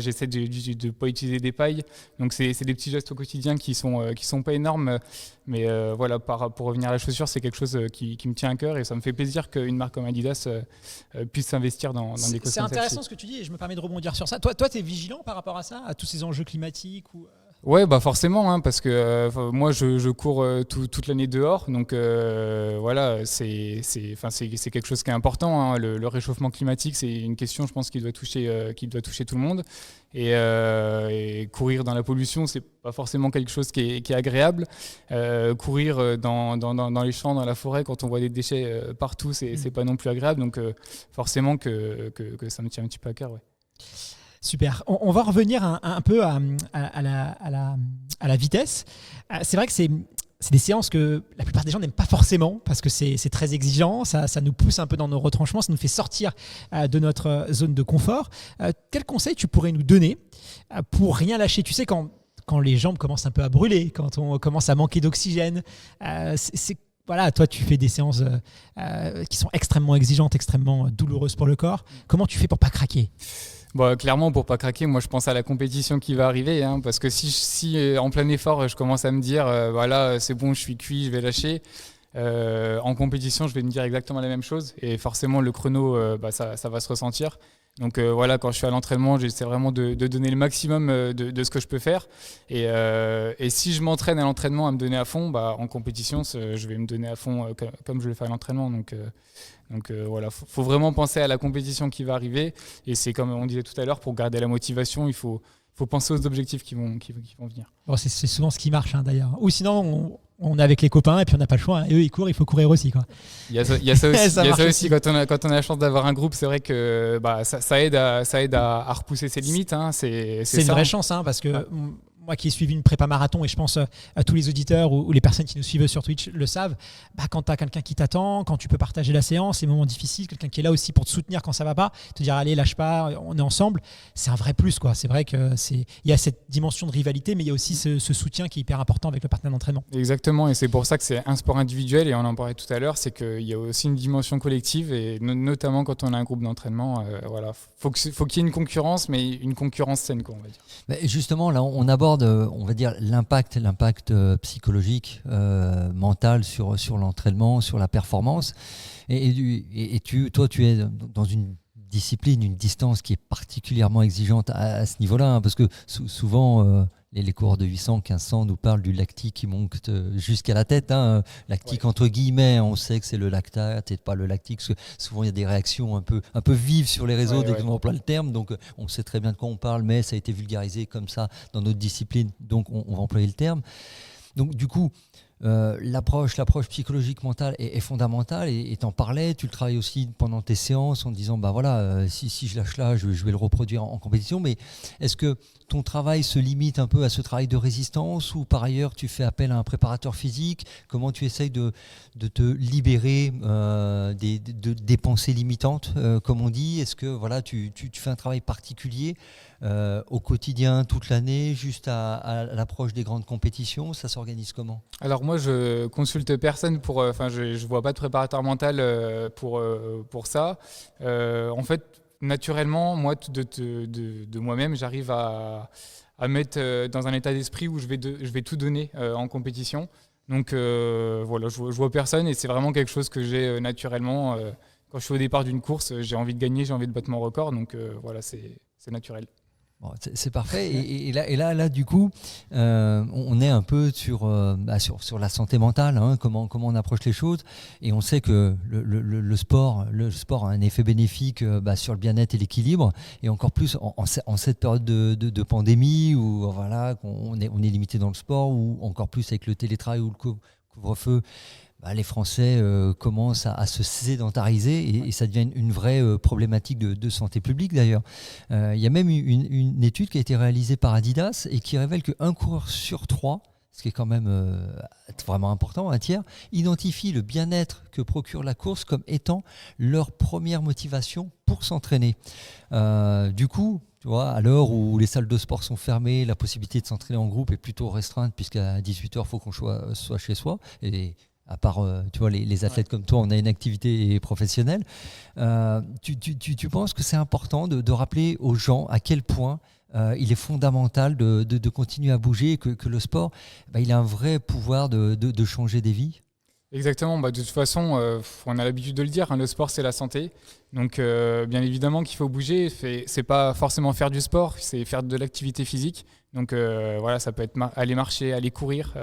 J'essaie de ne pas utiliser des pailles. Donc c'est des petits gestes au quotidien qui sont pas énormes, mais pour revenir à la chaussure, c'est quelque chose qui me tient à cœur et ça me fait plaisir qu'une marque comme Adidas puisse s'investir dans des causes comme celle-ci. C'est intéressant ce que tu dis et je me permets de rebondir sur ça. Toi, tu es vigilant par rapport à ça, à tous ces enjeux climatiques ou... Ouais, forcément, parce que moi je cours toute l'année dehors, donc c'est quelque chose qui est important. Le réchauffement climatique, c'est une question, je pense, qui doit toucher tout le monde. Et courir dans la pollution, c'est pas forcément quelque chose qui est agréable. Courir dans les champs, dans la forêt, quand on voit des déchets partout, c'est pas non plus agréable. Donc forcément que ça me tient un petit peu à cœur. Ouais. Super. On va revenir un peu à la vitesse. C'est vrai que c'est des séances que la plupart des gens n'aiment pas forcément parce que c'est très exigeant, ça nous pousse un peu dans nos retranchements, ça nous fait sortir de notre zone de confort. Quel conseil tu pourrais nous donner pour rien lâcher? Tu sais, quand les jambes commencent un peu à brûler, quand on commence à manquer d'oxygène, voilà, toi tu fais des séances qui sont extrêmement exigeantes, extrêmement douloureuses pour le corps. Comment tu fais pour pas craquer? Bon, clairement, pour pas craquer, moi je pense à la compétition qui va arriver, hein, parce que si en plein effort, je commence à me dire, voilà, c'est bon, je suis cuit, je vais lâcher. En compétition, je vais me dire exactement la même chose, et forcément le chrono, ça va se ressentir. Donc voilà, quand je suis à l'entraînement, j'essaie vraiment de donner le maximum de ce que je peux faire. Et si je m'entraîne à l'entraînement à me donner à fond, en compétition, je vais me donner à fond comme je le fais à l'entraînement. Donc voilà, faut vraiment penser à la compétition qui va arriver. Et c'est comme on disait tout à l'heure, pour garder la motivation, il faut penser aux objectifs qui vont venir. Bon, c'est souvent ce qui marche d'ailleurs. Ou sinon, on est avec les copains et puis on n'a pas le choix. Eux, ils courent, il faut courir aussi, quoi. Il y a ça aussi. Quand on a la chance d'avoir un groupe, c'est vrai que ça aide à repousser ses limites. Hein. C'est une vraie chance, parce que moi qui ai suivi une prépa marathon, et je pense à tous les auditeurs ou les personnes qui nous suivent sur Twitch le savent, quand tu as quelqu'un qui t'attend, quand tu peux partager la séance, les moments difficiles, quelqu'un qui est là aussi pour te soutenir quand ça va pas, te dire allez, lâche pas, on est ensemble, c'est un vrai plus, quoi. C'est vrai qu'il y a cette dimension de rivalité, mais il y a aussi ce soutien qui est hyper important avec le partenaire d'entraînement. Exactement, et c'est pour ça que c'est un sport individuel, et on en parlait tout à l'heure, c'est qu'il y a aussi une dimension collective, et notamment quand on a un groupe d'entraînement, voilà, faut qu'il y ait une concurrence, mais une concurrence saine, quoi, on va dire. Mais justement, là, on aborde, on va dire, l'impact psychologique, mental sur l'entraînement, sur la performance. Et toi, tu es dans une discipline, une distance qui est particulièrement exigeante à ce niveau-là, parce que souvent, les coureurs de 800, 1500 nous parlent du lactique qui monte jusqu'à la tête. Lactique entre guillemets, on sait que c'est le lactate et pas le lactique, parce que souvent il y a des réactions un peu vives sur les réseaux dès qu'on emploie le terme, donc on sait très bien de quoi on parle, mais ça a été vulgarisé comme ça dans notre discipline, donc on va employer le terme. Donc du coup, l'approche psychologique mentale est fondamentale, et t'en parlais, tu le travailles aussi pendant tes séances en disant si je lâche là, je vais le reproduire en compétition. Mais est-ce que ton travail se limite un peu à ce travail de résistance, ou par ailleurs tu fais appel à un préparateur physique? Comment tu essayes de te libérer des pensées limitantes, comme on dit? Est-ce que tu fais un travail particulier au quotidien, toute l'année, juste à l'approche des grandes compétitions? Ça s'organise comment? Alors moi, je consulte personne je vois pas de préparateur mental pour ça. En fait, naturellement, moi, de moi-même, j'arrive à mettre dans un état d'esprit où je vais tout donner en compétition. Donc voilà, je vois personne, et c'est vraiment quelque chose que j'ai naturellement. Quand je suis au départ d'une course, j'ai envie de gagner, j'ai envie de battre mon record, donc voilà, c'est naturel. Bon, c'est parfait. Et là, du coup, on est un peu sur la santé mentale, comment on approche les choses. Et on sait que le sport a un effet bénéfique sur le bien-être et l'équilibre. Et encore plus en cette période de pandémie où on est limité dans le sport, ou encore plus avec le télétravail ou le couvre-feu. Les Français commencent à se sédentariser, et ça devient une vraie problématique de santé publique d'ailleurs. Il y a même une étude qui a été réalisée par Adidas et qui révèle qu'un coureur sur 3, ce qui est quand même vraiment important, un tiers, identifie le bien-être que procure la course comme étant leur première motivation pour s'entraîner. Du coup, tu vois, à l'heure où les salles de sport sont fermées, la possibilité de s'entraîner en groupe est plutôt restreinte, puisqu'à 18h, il faut qu'on soit chez soi. Et à part les athlètes comme toi, on a une activité professionnelle. Tu penses que c'est important de rappeler aux gens à quel point il est fondamental de continuer à bouger, et que le sport, il a un vrai pouvoir de changer des vies? Exactement, de toute façon, on a l'habitude de le dire, le sport c'est la santé. Donc bien évidemment qu'il faut bouger, c'est pas forcément faire du sport, c'est faire de l'activité physique. Donc voilà, ça peut être aller marcher, aller courir,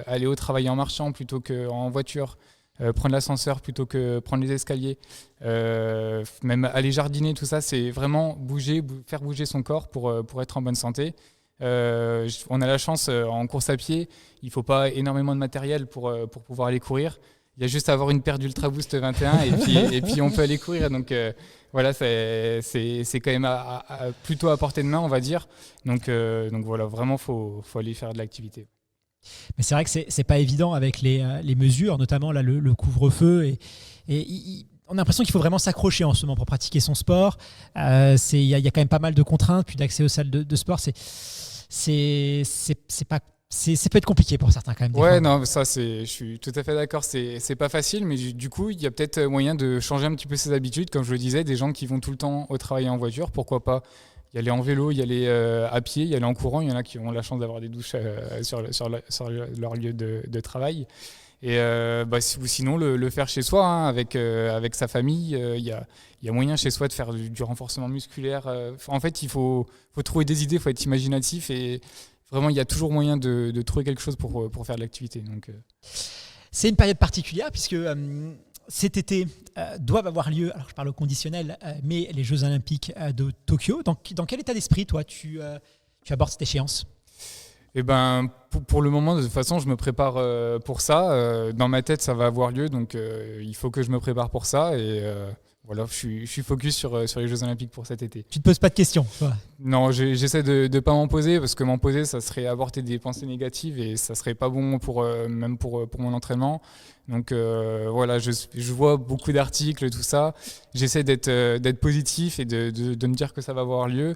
aller au travail en marchant plutôt qu'en voiture, prendre l'ascenseur plutôt que prendre les escaliers, même aller jardiner, tout ça, c'est vraiment bouger, faire bouger son corps pour être en bonne santé. On a la chance en course à pied, il ne faut pas énormément de matériel pour pouvoir aller courir. Il y a juste à avoir une paire d'Ultra Boost 21 et puis on peut aller courir. Donc voilà, c'est quand même plutôt à portée de main, on va dire. Donc voilà, vraiment, faut aller faire de l'activité. Mais c'est vrai que c'est pas évident avec les mesures, notamment là, le couvre-feu. On a l'impression qu'il faut vraiment s'accrocher en ce moment pour pratiquer son sport. Il y a quand même pas mal de contraintes, puis d'accès aux salles de sport. Ça peut être compliqué pour certains quand même. Ouais, non, ça, je suis tout à fait d'accord. C'est pas facile, mais du coup, il y a peut-être moyen de changer un petit peu ses habitudes. Comme je le disais, des gens qui vont tout le temps au travail en voiture, pourquoi pas y aller en vélo, y aller à pied, y aller en courant. Il y en a qui ont la chance d'avoir des douches sur leur lieu de travail. Et ou sinon, le faire chez soi, hein, avec sa famille. Il y a moyen chez soi de faire du renforcement musculaire. En fait, il faut trouver des idées, il faut être imaginatif. Et vraiment, il y a toujours moyen de trouver quelque chose pour faire de l'activité. Donc, c'est une période particulière puisque cet été doivent avoir lieu, alors je parle au conditionnel, mais les Jeux Olympiques de Tokyo. Dans quel état d'esprit, toi, tu abordes cette échéance ? Eh ben, pour le moment, de toute façon, je me prépare pour ça. Dans ma tête, ça va avoir lieu, donc il faut que je me prépare pour ça. Et voilà, je suis focus sur les Jeux Olympiques pour cet été. Tu te poses pas de questions, toi ? Non, j'essaie de ne pas m'en poser, parce que m'en poser, ça serait apporter des pensées négatives et ça serait pas bon même pour mon entraînement. Donc voilà, je vois beaucoup d'articles, tout ça. J'essaie d'être positif et de me dire que ça va avoir lieu.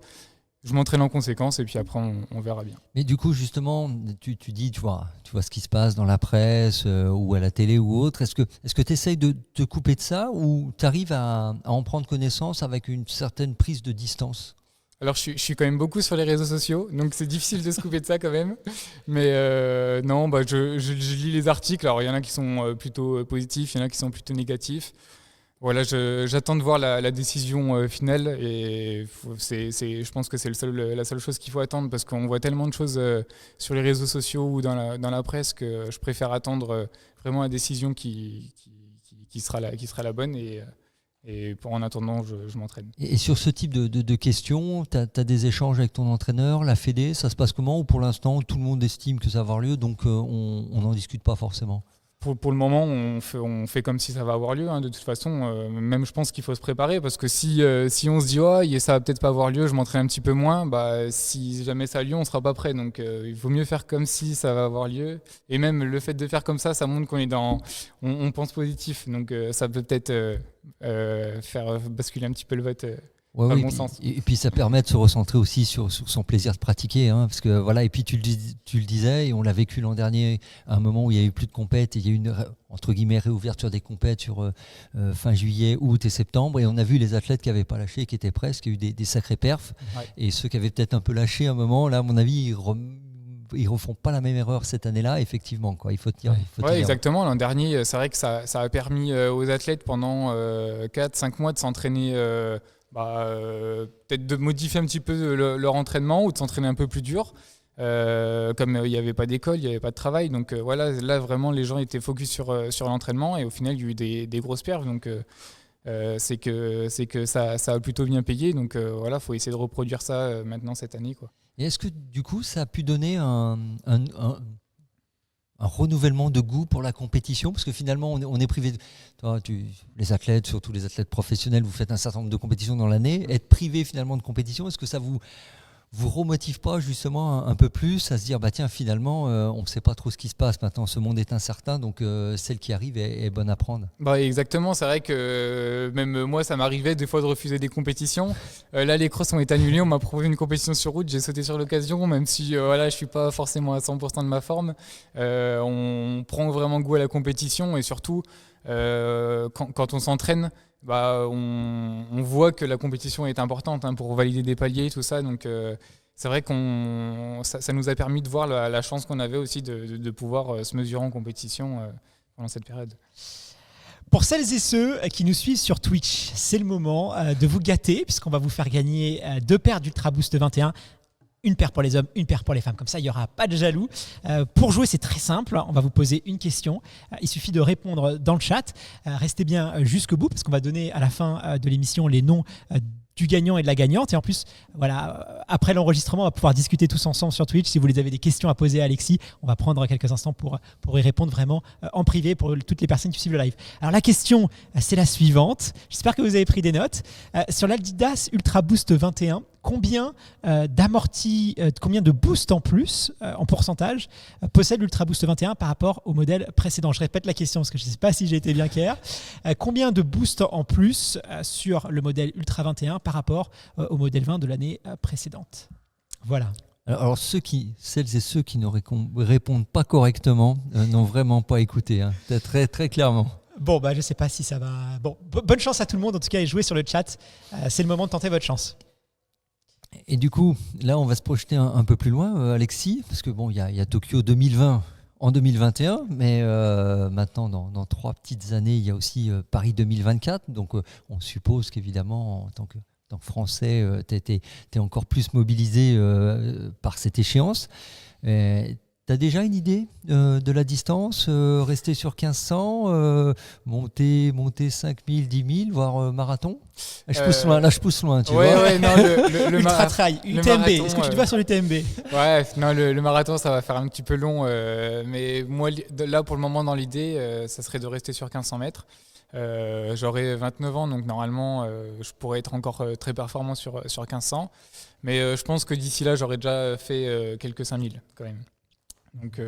Je m'entraîne en conséquence et puis après on verra bien. Mais du coup justement, tu dis, tu vois ce qui se passe dans la presse ou à la télé ou autre. Est-ce que tu essayes de te couper de ça ou tu arrives à en prendre connaissance avec une certaine prise de distance ? Alors je suis quand même beaucoup sur les réseaux sociaux, donc c'est difficile de se couper de ça quand même. Mais non, je lis les articles. Alors il y en a qui sont plutôt positifs, il y en a qui sont plutôt négatifs. Voilà, j'attends de voir la décision finale et je pense que c'est la seule chose qu'il faut attendre parce qu'on voit tellement de choses sur les réseaux sociaux ou dans la presse que je préfère attendre vraiment la décision qui sera la bonne et en attendant, je m'entraîne. Et sur ce type de questions, tu as des échanges avec ton entraîneur, la Fédé, ça se passe comment ou pour l'instant tout le monde estime que ça va avoir lieu donc on n'en discute pas forcément ? Pour le moment, on fait comme si ça va avoir lieu. Hein. De toute façon, même je pense qu'il faut se préparer parce que si on se dit ça va peut-être pas avoir lieu, je m'entraîne un petit peu moins, si jamais ça a lieu, on sera pas prêt. Donc il vaut mieux faire comme si ça va avoir lieu. Et même le fait de faire comme ça montre qu'on est on pense positif. Donc ça peut peut-être faire basculer un petit peu le vote. Ouais, oui, bon sens. Et puis ça permet de se recentrer aussi sur son plaisir de pratiquer, hein, parce que voilà. Et puis tu le disais, et on l'a vécu l'an dernier, à un moment où il y a eu plus de compètes, et il y a eu une entre guillemets réouverture des compètes sur fin juillet, août et septembre, et on a vu les athlètes qui n'avaient pas lâché, qui étaient presque, qui eu des sacrés perfs, ouais. Et ceux qui avaient peut-être un peu lâché à un moment, là, à mon avis, ils refont pas la même erreur cette année-là, effectivement, quoi. Il faut tenir. Ouais, exactement. L'an dernier, c'est vrai que ça a permis aux athlètes pendant 4-5 mois de s'entraîner. Peut-être de modifier un petit peu leur entraînement ou de s'entraîner un peu plus dur. Comme il n'y avait pas d'école, il n'y avait pas de travail. Donc voilà, là vraiment les gens étaient focus sur l'entraînement et au final il y a eu des grosses perfs. Donc c'est que ça a plutôt bien payé. Donc voilà, il faut essayer de reproduire ça maintenant cette année, quoi. Et est-ce que du coup ça a pu donner un renouvellement de goût pour la compétition, parce que finalement on est privé les athlètes, surtout les athlètes professionnels, vous faites un certain nombre de compétitions dans l'année, être privé finalement de compétition, est-ce que ça vous remotive pas justement un peu plus à se dire tiens, finalement on ne sait pas trop ce qui se passe maintenant, ce monde est incertain, donc celle qui arrive est bonne à prendre. Exactement, c'est vrai que même moi ça m'arrivait des fois de refuser des compétitions. Là les crosses ont été annulées, on m'a proposé une compétition sur route, j'ai sauté sur l'occasion, même si je suis pas forcément à 100% de ma forme. On prend vraiment goût à la compétition et surtout quand on s'entraîne, on voit que la compétition est importante pour valider des paliers, tout ça. Donc c'est vrai que ça nous a permis de voir la chance qu'on avait aussi de pouvoir se mesurer en compétition pendant cette période. Pour celles et ceux qui nous suivent sur Twitch, c'est le moment de vous gâter puisqu'on va vous faire gagner 2 paires d'Ultra Boost 21. Une paire pour les hommes, une paire pour les femmes. Comme ça, il n'y aura pas de jaloux. Pour jouer, c'est très simple. On va vous poser une question. Il suffit de répondre dans le chat. Restez bien jusqu'au bout parce qu'on va donner à la fin de l'émission les noms du gagnant et de la gagnante. Et en plus, voilà, après l'enregistrement, on va pouvoir discuter tous ensemble sur Twitch. Si vous avez des questions à poser à Alexis, on va prendre quelques instants pour y répondre vraiment en privé pour toutes les personnes qui suivent le live. Alors la question, c'est la suivante. J'espère que vous avez pris des notes. Sur l'Adidas Ultra Boost 21, combien combien de boost en plus, en pourcentage, possède l'Ultra Boost 21 par rapport au modèle précédent? Je répète la question parce que je ne sais pas si j'ai été bien clair. Combien de boost en plus sur le modèle Ultra 21 par rapport au modèle 20 de l'année précédente? Voilà. Alors celles et ceux qui ne répondent pas correctement n'ont vraiment pas écouté, hein, très, très clairement. Bon, je ne sais pas si ça va... Bon, bonne chance à tout le monde, en tout cas, et jouez sur le chat. C'est le moment de tenter votre chance. Et du coup, là, on va se projeter un peu plus loin, Alexis, parce que bon, il y a Tokyo 2020 en 2021, mais maintenant, dans 3 petites années, il y a aussi Paris 2024. Donc, on suppose qu'évidemment, en tant que Français, tu es encore plus mobilisé par cette échéance. Tu as déjà une idée de la distance, rester sur 1500, monter 5000, 10 000, voire marathon? Je pousse loin, tu vois. Ouais, non, le Ultra Trail, UTMB, est-ce que tu te vois sur l'UTMB? Ouais, non, le marathon, ça va faire un petit peu long, mais moi, là, pour le moment, dans l'idée, ça serait de rester sur 1500 mètres. J'aurai 29 ans, donc normalement, je pourrais être encore très performant sur 1500. Mais je pense que d'ici là, j'aurais déjà fait quelques 5000 quand même. Donc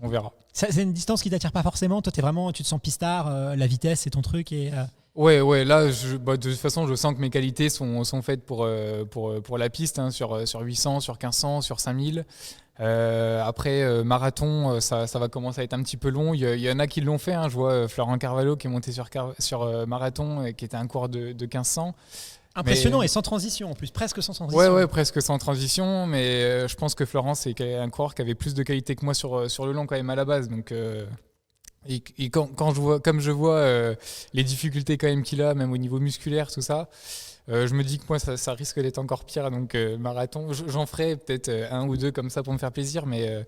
on verra. C'est une distance qui t'attire pas forcément. Toi, tu te sens pistard, la vitesse c'est ton truc et. Ouais, là, de toute façon, je sens que mes qualités sont faites pour la piste, hein, sur 800, sur 1500, sur 5000. Après, marathon, ça va commencer à être un petit peu long. Il y en a qui l'ont fait. Hein. Je vois Florent Carvalho qui est monté sur marathon et qui était un coureur de 1500. Impressionnant, et sans transition en plus, presque sans transition. Ouais, presque sans transition, mais je pense que Florent, c'est un coureur qui avait plus de qualité que moi sur le long quand même à la base. Donc, et quand je vois les difficultés quand même qu'il a, même au niveau musculaire, tout ça, je me dis que moi, ça risque d'être encore pire. Donc, marathon, j'en ferai peut-être 1 ou 2 comme ça pour me faire plaisir, mais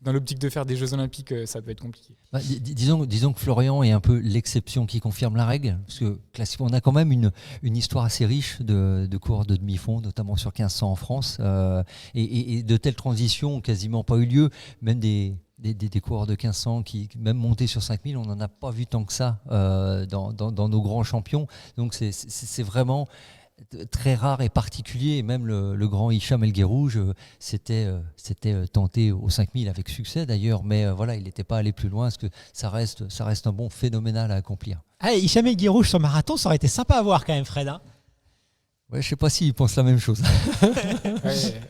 dans l'optique de faire des Jeux Olympiques, ça peut être compliqué. Disons que Florian est un peu l'exception qui confirme la règle, parce que classiquement, on a quand même une histoire assez riche de coureurs de demi-fond, notamment sur 1500 en France, et de telles transitions quasiment pas eu lieu, même des coureurs de 1500 qui, même montés sur 5000, on n'en a pas vu tant que ça dans nos grands champions. Donc c'est vraiment très rare et particulier. Et même le grand Hicham El Guerrouj s'était tenté aux 5000 avec succès d'ailleurs, mais voilà, il n'était pas allé plus loin, parce que ça reste un bon phénoménal à accomplir. Hicham El Guerrouj sur marathon, ça aurait été sympa à voir quand même, Fred. Hein. Ouais, je sais pas s'il pense la même chose.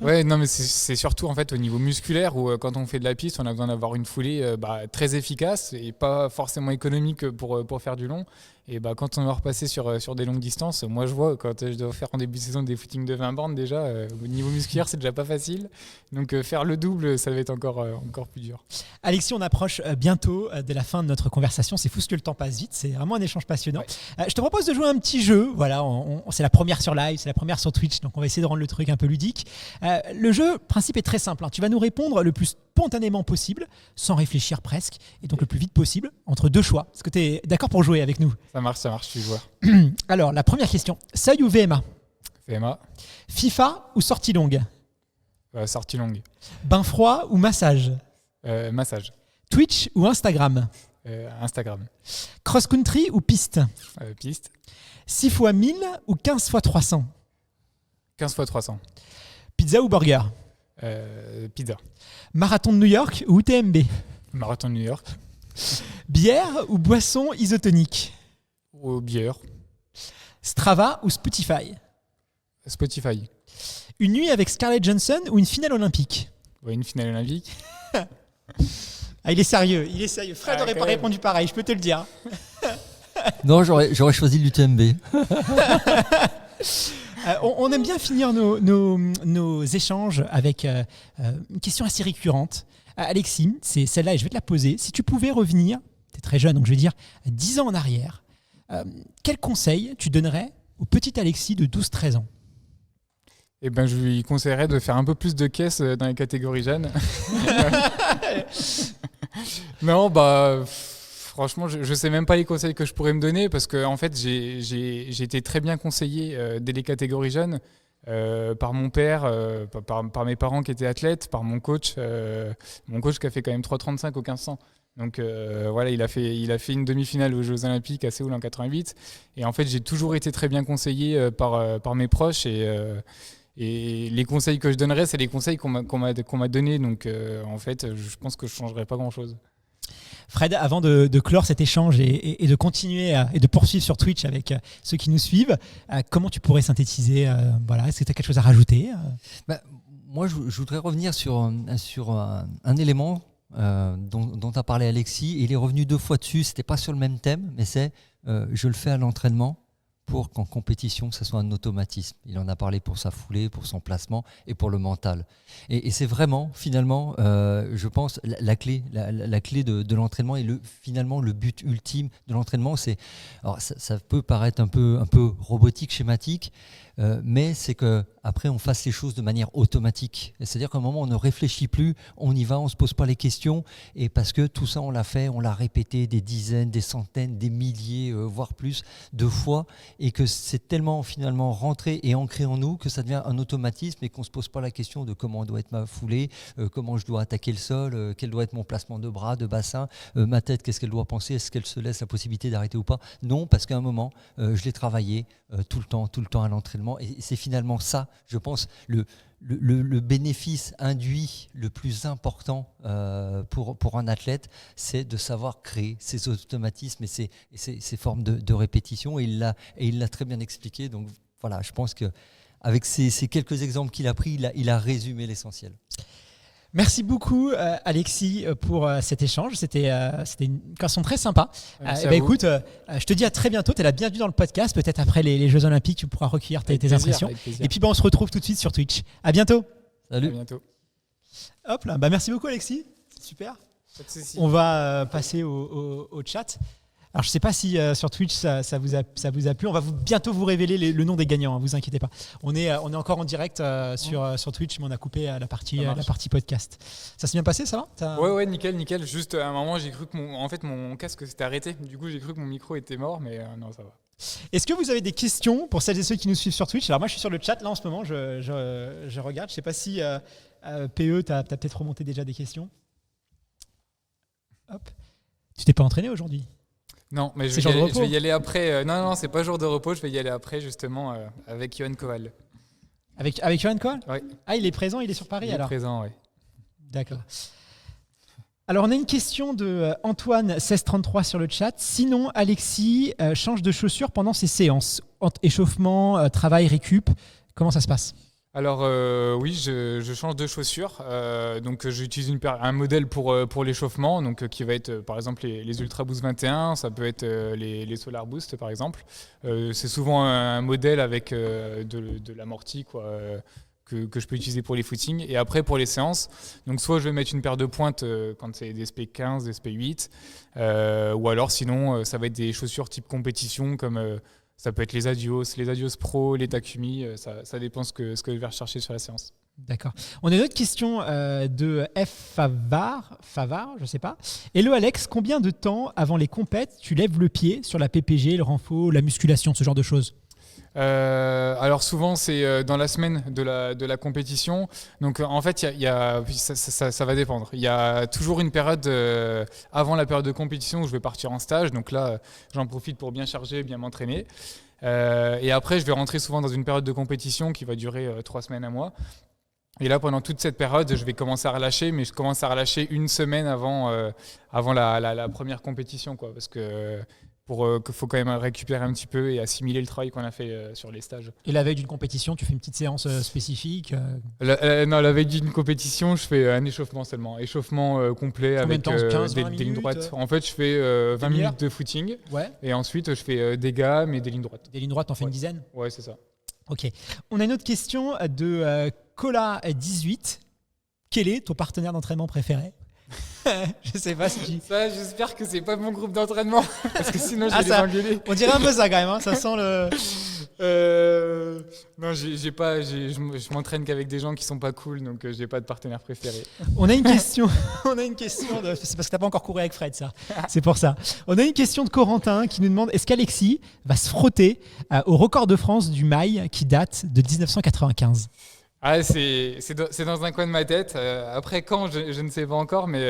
ouais, non, mais c'est surtout en fait au niveau musculaire où quand on fait de la piste, on a besoin d'avoir une foulée très efficace et pas forcément économique pour faire du long. Et quand on va repasser sur des longues distances, moi je vois quand je dois faire en début de saison des footings de 20 bornes déjà, au niveau musculaire c'est déjà pas facile. Donc faire le double, ça va être encore plus dur. Alexis, on approche bientôt de la fin de notre conversation. C'est fou ce que le temps passe vite, c'est vraiment un échange passionnant. Ouais. Je te propose de jouer un petit jeu. Voilà, c'est la première sur live, c'est la première sur Twitch, donc on va essayer de rendre le truc un peu ludique. Le jeu, le principe est très simple. Hein. Tu vas nous répondre le plus spontanément possible, sans réfléchir presque, et donc le plus vite possible, entre 2 choix. Est-ce que tu es d'accord pour jouer avec nous ? Ça marche, je suis joueur. Alors, la première question, seuil ou VMA ? VMA. FIFA ou sortie longue ? Sortie longue. Bain froid ou massage ? Massage. Twitch ou Instagram ? Instagram. Cross-country ou piste ? Piste. 6 x 1000 ou 15 x 300 ? 15 x 300. Pizza ou burger ? Pizza. Marathon de New York ou UTMB ? Marathon de New York. Bière ou boisson isotonique ? Ou bière. Strava ou Spotify ? Spotify. Une nuit avec Scarlett Johansson ou une finale olympique ? Ouais, une finale olympique. Il est sérieux. Fred n'aurait pas répondu pareil, je peux te le dire. Non, j'aurais choisi l'UTMB. On aime bien finir nos échanges avec une question assez récurrente. Alexis, c'est celle-là et je vais te la poser. Si tu pouvais revenir, tu es très jeune, donc je vais dire 10 ans en arrière, quel conseil tu donnerais au petit Alexis de 12-13 ans ? Eh ben, je lui conseillerais de faire un peu plus de caisses dans les catégories jeunes. Non, Franchement, je sais même pas les conseils que je pourrais me donner parce que en fait, j'ai été très bien conseillé dès les catégories jeunes par mon père, par mes parents qui étaient athlètes, par mon coach qui a fait quand même 3,35 au 1500. Donc voilà, il a fait une demi-finale aux Jeux Olympiques à Séoul en 88. Et en fait, j'ai toujours été très bien conseillé par mes proches et les conseils que je donnerais, c'est les conseils qu'on m'a donnés. Donc en fait, je pense que je changerais pas grand-chose. Fred, avant de clore cet échange et de continuer et de poursuivre sur Twitch avec ceux qui nous suivent, comment tu pourrais synthétiser est-ce que tu as quelque chose à rajouter Moi, je voudrais revenir sur un élément dont a parlé Alexis. Il est revenu 2 fois dessus. C'était pas sur le même thème, mais c'est je le fais à l'entraînement pour qu'en compétition, ça soit un automatisme. Il en a parlé pour sa foulée, pour son placement et pour le mental. Et c'est vraiment, finalement, je pense, la clé de l'entraînement et finalement le but ultime de l'entraînement. Alors ça peut paraître un peu robotique, schématique, mais c'est qu'après, on fasse les choses de manière automatique. C'est-à-dire qu'à un moment, on ne réfléchit plus, on y va, on ne se pose pas les questions. Et parce que tout ça, on l'a fait, on l'a répété des dizaines, des centaines, des milliers, voire plus de fois. Et que c'est tellement finalement rentré et ancré en nous que ça devient un automatisme et qu'on ne se pose pas la question de comment doit être ma foulée, comment je dois attaquer le sol, quel doit être mon placement de bras, de bassin, ma tête, qu'est-ce qu'elle doit penser, est-ce qu'elle se laisse la possibilité d'arrêter ou pas. Non, parce qu'à un moment, je l'ai travaillé tout le temps à l'entraînement. Et c'est finalement ça, je pense, le bénéfice induit le plus important pour un athlète, c'est de savoir créer ces automatismes et ces formes de répétition. Et il l'a très bien expliqué. Donc voilà, je pense qu'avec ces quelques exemples qu'il a pris, il a résumé l'essentiel. Merci beaucoup Alexis pour cet échange, c'était une conversation très sympa. Écoute, je te dis à très bientôt, tu es la bienvenue dans le podcast, peut-être après les Jeux Olympiques tu pourras recueillir tes impressions. Et puis on se retrouve tout de suite sur Twitch. À bientôt. Salut. À bientôt. Hop là, merci beaucoup Alexis, c'est super. On va passer au chat. Alors je ne sais pas si sur Twitch ça vous a plu. On va bientôt vous révéler le nom des gagnants. Vous inquiétez pas. On est encore en direct sur Twitch, mais on a coupé la partie podcast. Ça s'est bien passé, ça va Ouais, nickel. Juste à un moment, j'ai cru que mon casque s'était arrêté. Du coup, j'ai cru que mon micro était mort, mais non, ça va. Est-ce que vous avez des questions pour celles et ceux qui nous suivent sur Twitch? Alors moi, je suis sur le chat là en ce moment. Je regarde. Je ne sais pas si PE, tu as peut-être remonté déjà des questions. Hop. Tu t'es pas entraîné aujourd'hui? Non, mais je vais y aller après. Non, c'est pas jour de repos. Je vais y aller après, justement, avec Johan Koval. Avec Johan Koval? Oui. Ah, il est présent, il est sur Paris alors? Il est présent, oui. D'accord. Alors, on a une question de Antoine 1633 sur le chat. Sinon, Alexis change de chaussures pendant ses séances. Échauffement, travail, récup. Comment ça se passe? Alors oui, je change de chaussures. Donc j'utilise un modèle pour l'échauffement, donc qui va être par exemple les Ultra Boost 21, ça peut être les Solar Boost par exemple. C'est souvent un modèle avec de l'amorti que je peux utiliser pour les footings. Et après pour les séances, donc soit je vais mettre une paire de pointes quand c'est des SP15, des SP8, ou alors sinon ça va être des chaussures type compétition comme ça peut être les Adios Pro, les Takumi, ça dépend ce que je vais rechercher sur la séance. D'accord. On a une autre question de F. Favard, je ne sais pas. Hello Alex, combien de temps avant les compètes tu lèves le pied sur la PPG, le renfo, la musculation, ce genre de choses? Alors souvent c'est dans la semaine de la compétition, donc en fait ça va dépendre. Il y a toujours une période avant la période de compétition où je vais partir en stage, donc là j'en profite pour bien charger, bien m'entraîner, et après je vais rentrer souvent dans une période de compétition qui va durer 3 semaines à mois. Et là, pendant toute cette période, je vais commencer à relâcher, mais je commence à relâcher une semaine avant la première compétition, parce que qu'il faut quand même récupérer un petit peu et assimiler le travail qu'on a fait sur les stages. Et la veille d'une compétition, tu fais une petite séance spécifique Non, la veille d'une compétition, je fais un échauffement seulement. Échauffement complet avec des lignes droites. En fait, je fais 20 minutes de footing. Ouais. Et ensuite, je fais des gammes et des lignes droites. Des lignes droites, t'en fais une dizaine? Ouais, c'est ça. Ok. On a une autre question de Cola18. Quel est ton partenaire d'entraînement préféré? Je sais pas si ça, j'espère que c'est pas mon groupe d'entraînement parce que sinon je vais les engueuler. On dirait un peu ça quand même, hein. Ça sent le... Non, je m'entraîne qu'avec des gens qui sont pas cool, donc j'ai pas de partenaire préféré. On a une question. C'est parce que t'as pas encore couru avec Fred, ça. C'est pour ça. On a une question de Corentin qui nous demande est-ce qu'Alexis va se frotter au record de France du mail qui date de 1995 ? Ah, c'est dans un coin de ma tête. Après quand, je ne sais pas encore, mais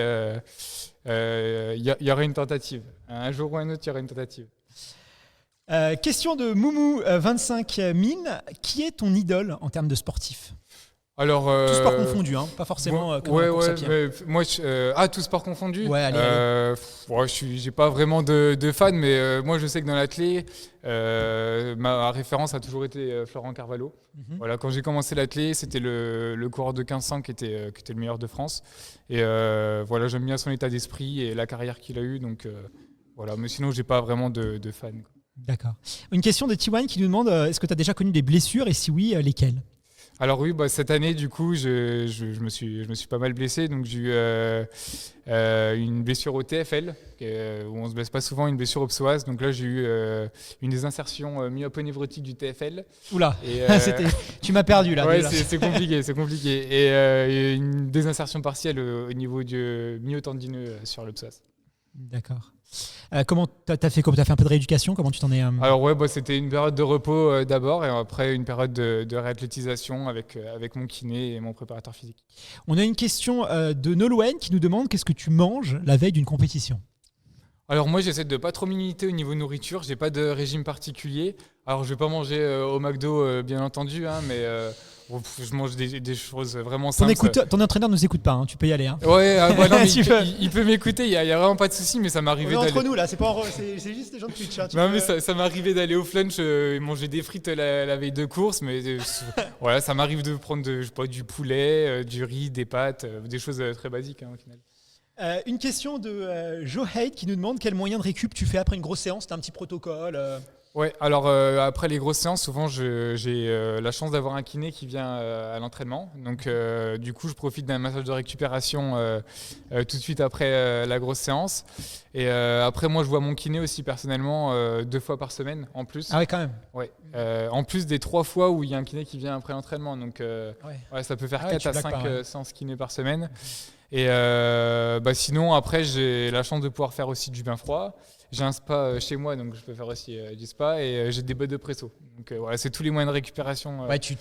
il y aura une tentative. Un jour ou un autre, il y aura une tentative. Question de Moumou 25 000. Qui est ton idole en termes de sportif ? Alors, tout sport confondu, hein, pas forcément comme un course à pied. Moi, tout sport confondu. Ouais, allez. J'ai pas vraiment de fan, mais moi je sais que dans l'athlé, ma référence a toujours été Florent Carvalho. Mhm. Voilà, quand j'ai commencé l'athlé, c'était le coureur de 1500 qui était le meilleur de France. Et voilà, j'aime bien son état d'esprit et la carrière qu'il a eue. Donc voilà, mais sinon j'ai pas vraiment de fan. D'accord. Une question de T1 qui nous demande est-ce que tu as déjà connu des blessures et si oui, lesquelles ? Alors oui, cette année, du coup, je me suis pas mal blessé. Donc j'ai eu une blessure au TFL, où on se blesse pas souvent, une blessure au psoas. Donc là, j'ai eu une désinsertion myopo-névrotique du TFL. Oula, et, tu m'as perdu là. Ouais, c'est compliqué. Et une désinsertion partielle au niveau du myotendineux sur le psoas. D'accord. Comment t'as fait un peu de rééducation ? Comment tu t'en es Alors ouais, c'était une période de repos d'abord et après une période de réathlétisation avec mon kiné et mon préparateur physique. On a une question de Nolwenn qui nous demande qu'est-ce que tu manges la veille d'une compétition ? Alors moi j'essaie de pas trop m'imiter au niveau nourriture, j'ai pas de régime particulier. Alors je vais pas manger au McDo bien entendu, hein, mais je mange des choses vraiment simples. Ton entraîneur ne nous écoute pas, hein, tu peux y aller. Hein. Ouais, non, mais il peut m'écouter, il y a vraiment pas de souci, mais ça m'est arrivé d'aller... entre nous là, c'est juste des gens de Twitch. Hein, non mais ça m'est arrivé d'aller au flunch manger des frites la veille de course, mais voilà, ça m'arrive de prendre du poulet, du riz, des pâtes, des choses très basiques hein, au final. Une question de Joe Haidt qui nous demande quel moyen de récup tu fais après une grosse séance. T'as un petit protocole Ouais, alors après les grosses séances, souvent j'ai la chance d'avoir un kiné qui vient à l'entraînement. Donc du coup, je profite d'un massage de récupération tout de suite après la grosse séance. Et après, moi, je vois mon kiné aussi personnellement 2 fois par semaine en plus. Ah ouais, quand même. Ouais. En plus des 3 fois où il y a un kiné qui vient après l'entraînement. Donc ouais, ça peut faire 4 à 5 séances kiné par semaine. Et sinon, après, j'ai la chance de pouvoir faire aussi du bain froid. J'ai un spa chez moi, donc je peux faire aussi du spa. Et j'ai des bottes de presso. Donc voilà, c'est tous les moyens de récupération. Ouais, tu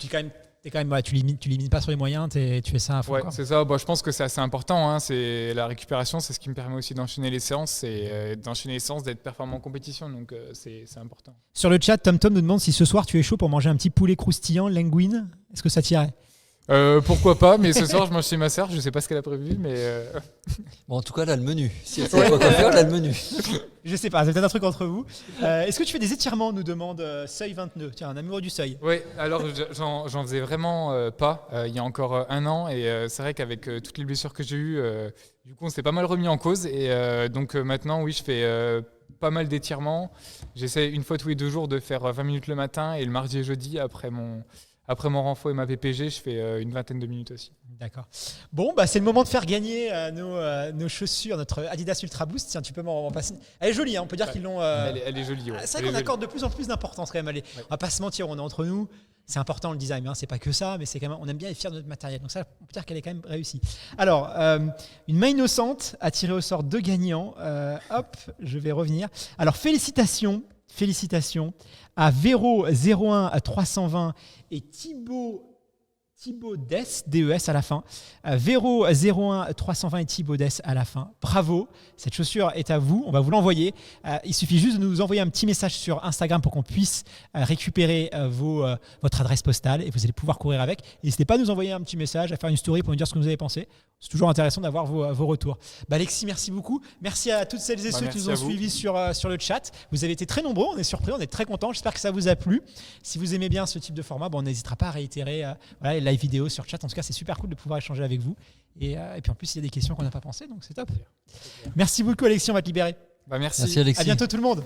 limites pas sur les moyens, tu fais ça à fond. Ouais, c'est ça. Je pense que c'est assez important. Hein. C'est la récupération, c'est ce qui me permet aussi d'enchaîner les séances, d'être performant en compétition. Donc c'est important. Sur le chat, TomTom nous demande si ce soir tu es chaud pour manger un petit poulet croustillant linguine. Est-ce que ça t'irait ? Pourquoi pas, mais ce soir je mange chez ma sœur, je sais pas ce qu'elle a prévu, mais bon, en tout cas, elle a le menu. Si elle sait pas quoi faire, elle a le menu. Je sais pas, c'est peut-être un truc entre vous. Est-ce que tu fais des étirements, nous demande Seuil 29. Tiens, un amoureux du seuil. Oui, alors j'en faisais vraiment pas il y a encore 1 an, et c'est vrai qu'avec toutes les blessures que j'ai eues, du coup on s'est pas mal remis en cause, et donc maintenant oui, je fais pas mal d'étirements. J'essaie 1 fois tous les 2 jours de faire 20 minutes le matin, et le mardi et jeudi après mon renfort et ma VPG, je fais une 20aine de minutes aussi. D'accord. Bon, c'est le moment de faire gagner nos chaussures, notre Adidas Ultra Boost. Tiens, tu peux m'en passer. Elle est jolie, hein, on peut dire qu'ils l'ont. Elle est jolie. Ouais. C'est vrai qu'on accorde de plus en plus d'importance quand même. On va pas se mentir, on est entre nous. C'est important le design, hein, c'est pas que ça, mais c'est quand même, on aime bien être fier de notre matériel. Donc ça, on peut dire qu'elle est quand même réussie. Alors, une main innocente a tiré au sort 2 gagnants. Hop, je vais revenir. Alors, félicitations à Véro 01 320 et Thibaut DES à la fin. Véro 01 320 et Thibaut DES à la fin. Bravo, cette chaussure est à vous, on va vous l'envoyer. Il suffit juste de nous envoyer un petit message sur Instagram pour qu'on puisse récupérer votre adresse postale et vous allez pouvoir courir avec. N'hésitez pas à nous envoyer un petit message, à faire une story pour nous dire ce que vous avez pensé. C'est toujours intéressant d'avoir vos retours. Alexis, merci beaucoup. Merci à toutes celles et ceux qui nous ont suivis sur le chat. Vous avez été très nombreux, on est surpris, on est très contents. J'espère que ça vous a plu. Si vous aimez bien ce type de format, on n'hésitera pas à réitérer les live vidéos sur chat. En tout cas, c'est super cool de pouvoir échanger avec vous. Et puis en plus, il y a des questions qu'on n'a pas pensées, donc c'est top. Merci beaucoup Alexis, on va te libérer. Merci. Merci Alexis. À bientôt tout le monde.